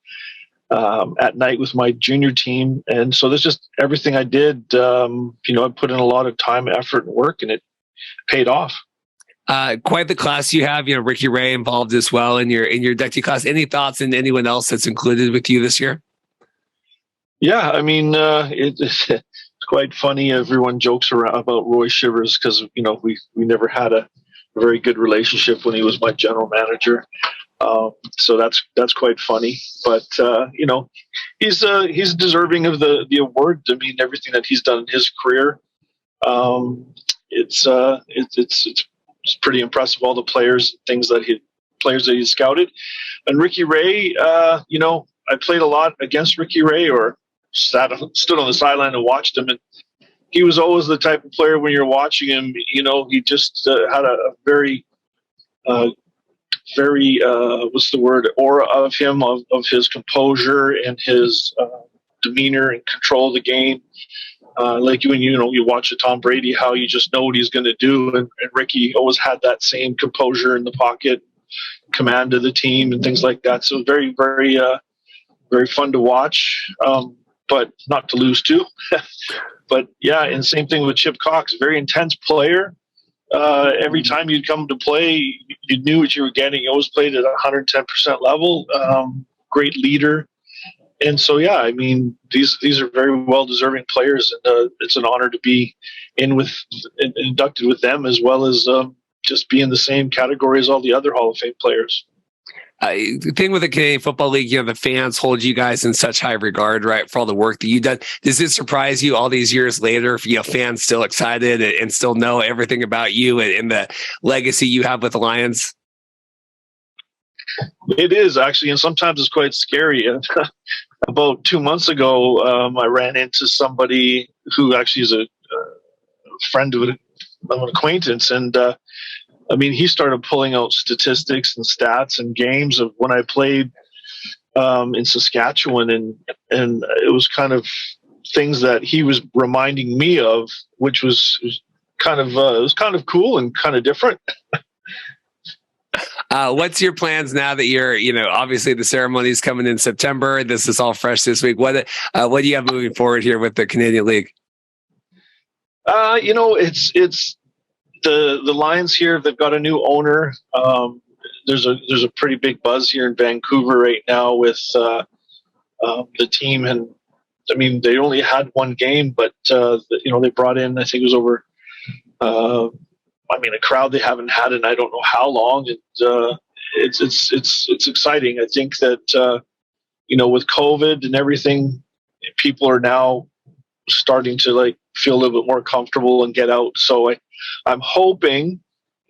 at night with my junior team. And so that's just everything I did. I put in a lot of time, effort, and work, and it paid off. Quite the class you have. Ricky Ray involved as well in your inductee class. Any thoughts on anyone else that's included with you this year? Yeah, I mean, it's quite funny. Everyone jokes around about Roy Shivers because we never had a very good relationship when he was my general manager. So that's quite funny, but he's deserving of the award. I mean, everything that he's done in his career, it's pretty impressive. All the things that he scouted, and Ricky Ray. I played a lot against Ricky Ray, or stood on the sideline and watched him, and he was always the type of player when you're watching him. He just had a very aura of him, of his composure and his demeanor and control of the game. Like when you watch a Tom Brady, how you just know what he's going to do, and Ricky always had that same composure in the pocket, command of the team, and things like that. So very, very, very fun to watch, but not to lose to. But yeah, and same thing with Chip Cox, very intense player. Every time you'd come to play, you knew what you were getting. You always played at 110% level. Great leader. And so, yeah, I mean, these are very well-deserving players, and it's an honor to be inducted with them, as well as just be in the same category as all the other Hall of Fame players. The thing with the Canadian Football League, the fans hold you guys in such high regard, right, for all the work that you've done. Does it surprise you all these years later, if fans still excited and still know everything about you and the legacy you have with the Lions? It is actually, and sometimes it's quite scary. About 2 months ago, I ran into somebody who actually is a friend of an acquaintance, and he started pulling out statistics and stats and games of when I played in Saskatchewan, and it was kind of things that he was reminding me of, which was kind of cool and kind of different. What's your plans now that you're, obviously the ceremony is coming in September. This is all fresh this week. What do you have moving forward here with the Canadian League? It's the Lions here. They've got a new owner. There's a pretty big buzz here in Vancouver right now with the team, and they only had one game, but they brought in, I think it was over a crowd they haven't had in I don't know how long. And it's exciting. I think that with COVID and everything, people are now starting to feel a little bit more comfortable and get out. So I'm hoping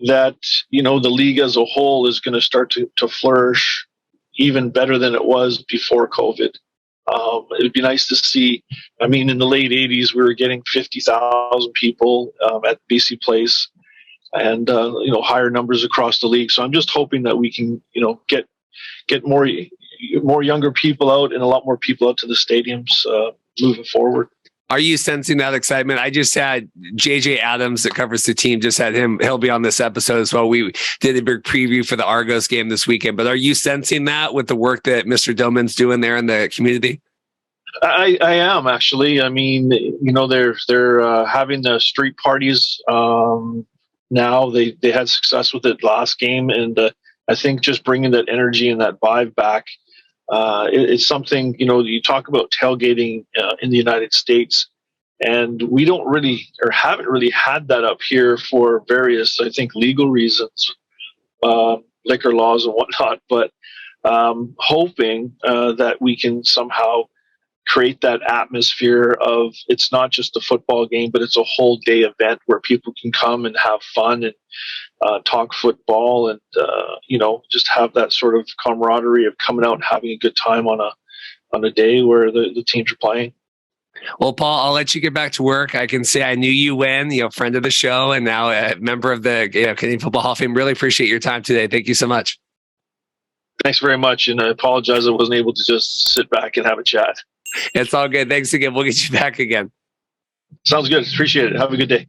that the league as a whole is going to start to flourish even better than it was before COVID. It would be nice to see. In the late 80s, we were getting 50,000 people at BC Place, and higher numbers across the league. So I'm just hoping that we can get more younger people out and a lot more people out to the stadiums moving forward. Are you sensing that excitement? I just had JJ Adams that covers the team. Just had him. He'll be on this episode as well. We did a big preview for the Argos game this weekend. But are you sensing that with the work that Mr. Doman's doing there in the community? I am actually. They're having the street parties now. They had success with it last game, and I think just bringing that energy and that vibe back. It's something, you talk about tailgating in the United States, and we don't really, or haven't really had that up here for various, I think, legal reasons, liquor laws and whatnot, but hoping that we can somehow create that atmosphere of it's not just a football game, but it's a whole day event where people can come and have fun and talk football and, just have that sort of camaraderie of coming out and having a good time on a day where the teams are playing. Well, Paul, I'll let you get back to work. I can say I knew you when, friend of the show and now a member of the Canadian Football Hall of Fame. Really appreciate your time today. Thank you so much. Thanks very much. And I apologize I wasn't able to just sit back and have a chat. It's all good. Thanks again. We'll get you back again. Sounds good. Appreciate it. Have a good day.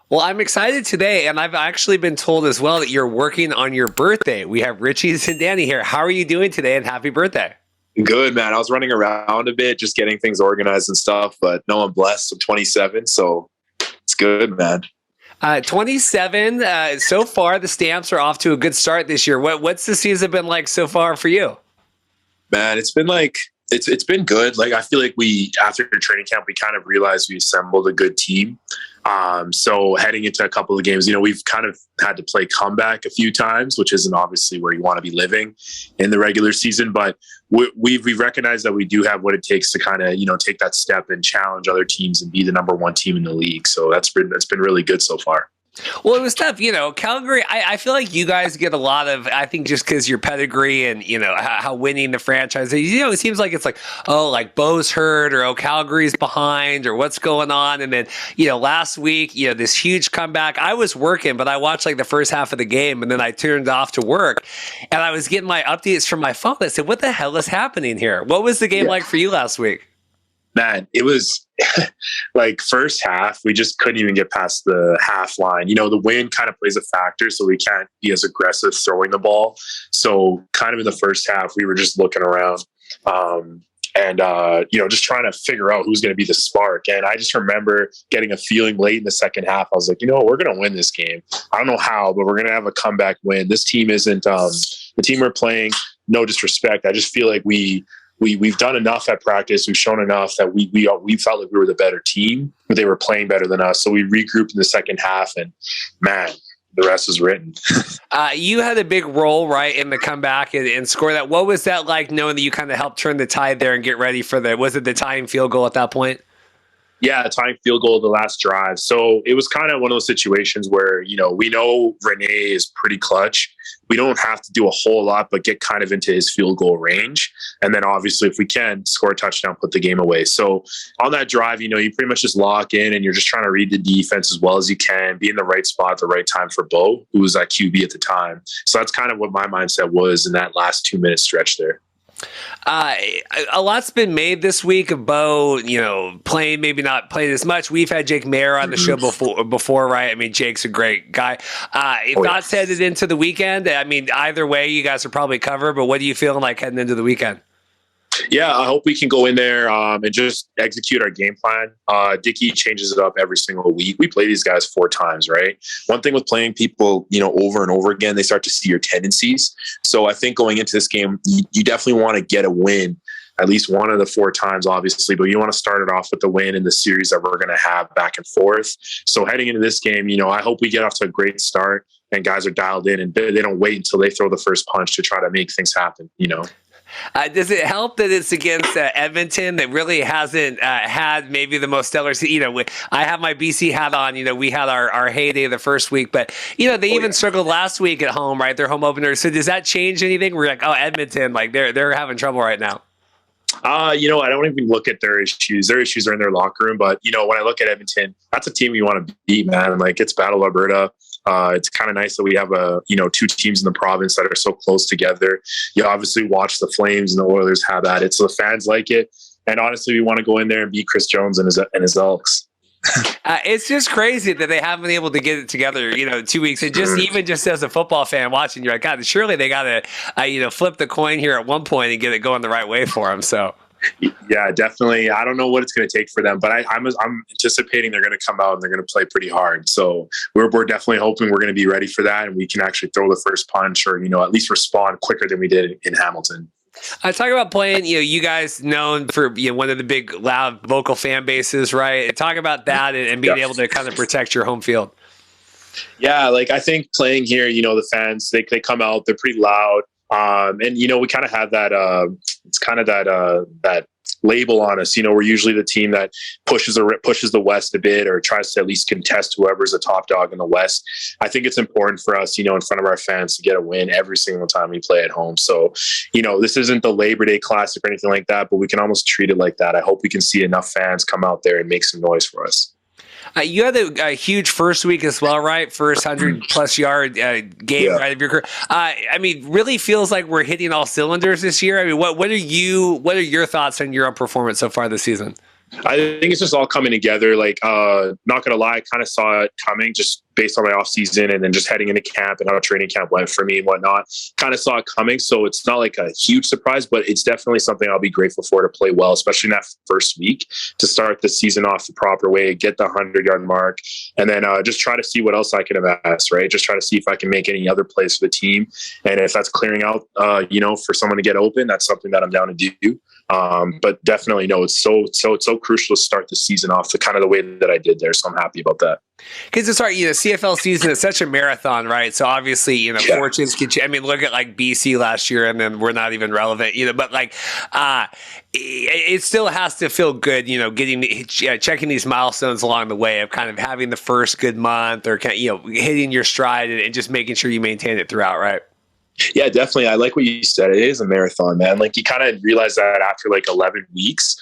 Well, I'm excited today, and I've actually been told as well that you're working on your birthday. We have Richie and Sindani here. How are you doing today, and happy birthday? Good, man. I was running around a bit, just getting things organized and stuff, but no, I'm blessed. I'm 27, so it's good, man. 27. So far, the Stamps are off to a good start this year. What's the season been like so far for you? Man, it's been it's been good. I feel like after training camp, we kind of realized we assembled a good team. So heading into a couple of games, we've kind of had to play comeback a few times, which isn't obviously where you want to be living in the regular season, but we recognize that we do have what it takes to kind of, take that step and challenge other teams and be the number one team in the league. So that's been really good so far. Well, it was tough. Calgary, I feel like you guys get a lot of, I think just because your pedigree and, how winning the franchise, it seems like it's Bo's hurt or, Calgary's behind or what's going on. And then, last week, this huge comeback. I was working, but I watched the first half of the game and then I turned off to work and I was getting my updates from my phone. I said, what the hell is happening here? What was the game like for you last week? Man, it was first half, we just couldn't even get past the half line. The wind kind of plays a factor, so we can't be as aggressive throwing the ball. So kind of in the first half, we were just looking around and just trying to figure out who's going to be the spark. And I just remember getting a feeling late in the second half. I was like, we're going to win this game. I don't know how, but we're going to have a comeback win. This team isn't the team we're playing. No disrespect. I just feel like we've done enough at practice. We've shown enough that we felt like we were the better team, but they were playing better than us. So we regrouped in the second half, and man, the rest is written. You had a big role, right, in the comeback and score that. What was that like, knowing that you kind of helped turn the tide there and get ready for was it the tying field goal at that point? Yeah, tying field goal the last drive. So it was kind of one of those situations where, we know Rene is pretty clutch. We don't have to do a whole lot, but get kind of into his field goal range. And then obviously, if we can, score a touchdown, put the game away. So on that drive, you pretty much just lock in and you're just trying to read the defense as well as you can, be in the right spot at the right time for Bo, who was at QB at the time. So that's kind of what my mindset was in that last 2-minute stretch there. A lot's been made this week of Bo, playing, maybe not playing as much. We've had Jake Mayer on the show before, right? I mean, Jake's a great guy. Thoughts headed into the weekend? I mean, either way, you guys are probably covered, but what are you feeling like heading into the weekend? Yeah, I hope we can go in there and just execute our game plan. Dickey changes it up every single week. We play these guys 4 times, right? One thing with playing people, over and over again, they start to see your tendencies. So I think going into this game, you definitely want to get a win at least one of the 4 times, obviously, but you want to start it off with the win in the series that we're going to have back and forth. So heading into this game, I hope we get off to a great start and guys are dialed in and they don't wait until they throw the first punch to try to make things happen, Does it help that it's against Edmonton that really hasn't had maybe the most stellar I have my BC hat on. We had our heyday the first week, but they even struggled last week at home, right? Their home opener. So does that change anything? We're like, oh, Edmonton, like they're having trouble right now. I don't even look at their issues. Their issues are in their locker room. But, when I look at Edmonton, that's a team you want to beat, man. Like, it's Battle Alberta. It's kind of nice that we have 2 teams in the province that are so close together. You obviously watch the Flames and the Oilers have at it. So the fans like it. And honestly, we want to go in there and beat Chris Jones and his Elks. It's just crazy that they haven't been able to get it together, 2 weeks. And even just as a football fan watching, you're like, God, surely they got to, flip the coin here at one point and get it going the right way for them. So. Yeah, definitely. I don't know what it's going to take for them, but I'm anticipating they're going to come out and they're going to play pretty hard. So we're definitely hoping we're going to be ready for that and we can actually throw the first punch or, at least respond quicker than we did in Hamilton. Talk about playing, you guys known for one of the big, loud, vocal fan bases, right? Talk about that and being able to kind of protect your home field. Yeah, like I think playing here, the fans, they come out, they're pretty loud. And, we kind of have that, it's kind of that label on us. We're usually the team that pushes the West a bit or tries to at least contest whoever's the top dog in the West. I think it's important for us, in front of our fans to get a win every single time we play at home. So, this isn't the Labor Day Classic or anything like that, but we can almost treat it like that. I hope we can see enough fans come out there and make some noise for us. You had a huge first week as well, right? First 100+ yard game, right, of your career. Really feels like we're hitting all cylinders this year. I mean, what are your thoughts on your own performance so far this season? I think it's just all coming together. Like, not gonna lie, I kind of saw it coming just based on my off season and then just heading into camp and how training camp went for me and whatnot. Kind of saw it coming. So it's not like a huge surprise, but it's definitely something I'll be grateful for to play well, especially in that first week to start the season off the proper way, get the 100-yard mark, and then just try to see what else I can amass, right? Just try to see if I can make any other plays for the team. And if that's clearing out, for someone to get open, that's something that I'm down to do. But definitely, it's so crucial to start the season off the way that I did there. So I'm happy about that. Because it's hard, CFL season is such a marathon, right? So obviously, fortunes can change. I mean, look at like BC last year, and then we're not even relevant, But like, it still has to feel good, checking these milestones along the way of kind of having the first good month or hitting your stride and just making sure you maintain it throughout, right? Yeah, definitely. I like what you said. It is a marathon, man. Like you kind of realize that after like 11 weeks.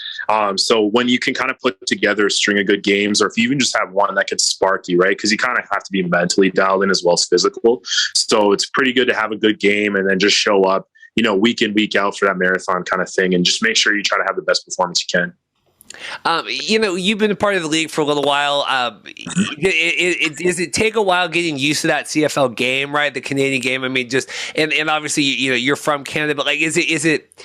So when you can kind of put together a string of good games, or if you even just have one that could spark you, right? Because you kind of have to be mentally dialed in as well as physical. So it's pretty good to have a good game and then just show up, week in, week out for that marathon kind of thing. And just make sure you try to have the best performance you can. You've been a part of the league for a little while. Does it take a while getting used to that CFL game, right? The Canadian game. I mean, and obviously, you're from Canada, but like, is it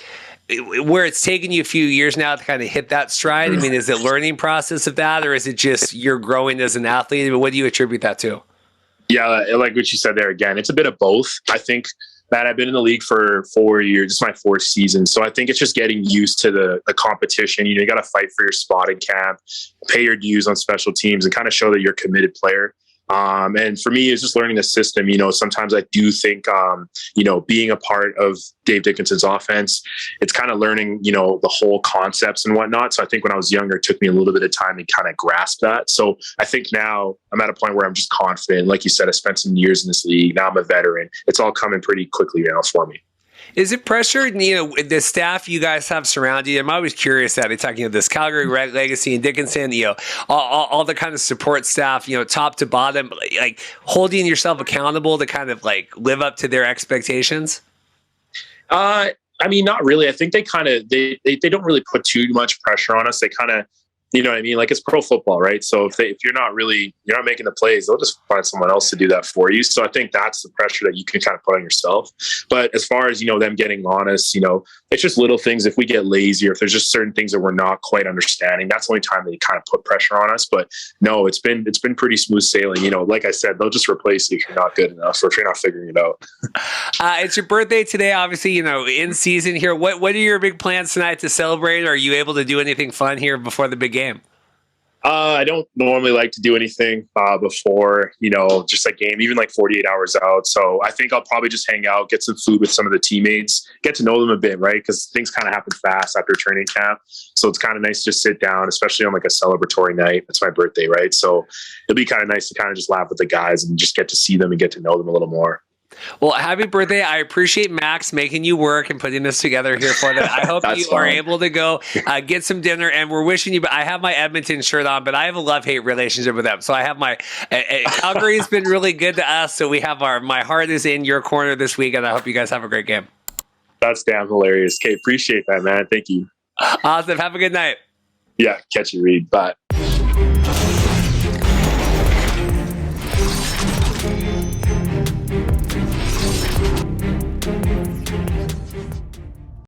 where it's taken you a few years now to kind of hit that stride? I mean, is it learning process of that, or is it just you're growing as an athlete? I mean, what do you attribute that to? Yeah, like what you said there again, it's a bit of both. I think that I've been in the league for 4 years. It's my 4th season. So I think it's just getting used to the competition. You got to fight for your spot in camp, pay your dues on special teams and kind of show that you're a committed player. And for me, it's just learning the system. Sometimes I do think, being a part of Dave Dickinson's offense, it's kind of learning, the whole concepts and whatnot. So I think when I was younger, it took me a little bit of time to kind of grasp that. So I think now I'm at a point where I'm just confident. Like you said, I spent some years in this league. Now I'm a veteran. It's all coming pretty quickly now for me. Is it pressure, the staff you guys have surrounded you? I'm always curious that it's talking this Calgary Red Legacy and Dickinson, all the kind of support staff, top to bottom, like holding yourself accountable to kind of like live up to their expectations? Not really. I think they kind of, they don't really put too much pressure on us. They kind of, like it's pro football, right? So if you're not making the plays, they'll just find someone else to do that for you. So I think that's the pressure that you can kind of put on yourself. But as far as, them getting honest, it's just little things. If we get lazy or if there's just certain things that we're not quite understanding, that's the only time they kind of put pressure on us. But no, it's been pretty smooth sailing. Like I said, they'll just replace you if you're not good enough or if you're not figuring it out. It's your birthday today, obviously, in season here. What are your big plans tonight to celebrate? Are you able to do anything fun here before the big game? I don't normally like to do anything before, just like game, even like 48 hours out. So I think I'll probably just hang out, get some food with some of the teammates, get to know them a bit, right? Because things kind of happen fast after training camp. So it's kind of nice to just sit down, especially on like a celebratory night. It's my birthday, right? So it'll be kind of nice to kind of just laugh with the guys and just get to see them and get to know them a little more. Well, happy birthday. I appreciate Max making you work and putting this together here for them. I hope you are able to go get some dinner, and we're wishing you, but I have my Edmonton shirt on, but I have a love-hate relationship with them. So I have my Calgary's been really good to us. So we have my heart is in your corner this week, and I hope you guys have a great game. That's damn hilarious. Okay, appreciate that, man. Thank you. Awesome. Have a good night. Yeah, catch you, Reed. Bye.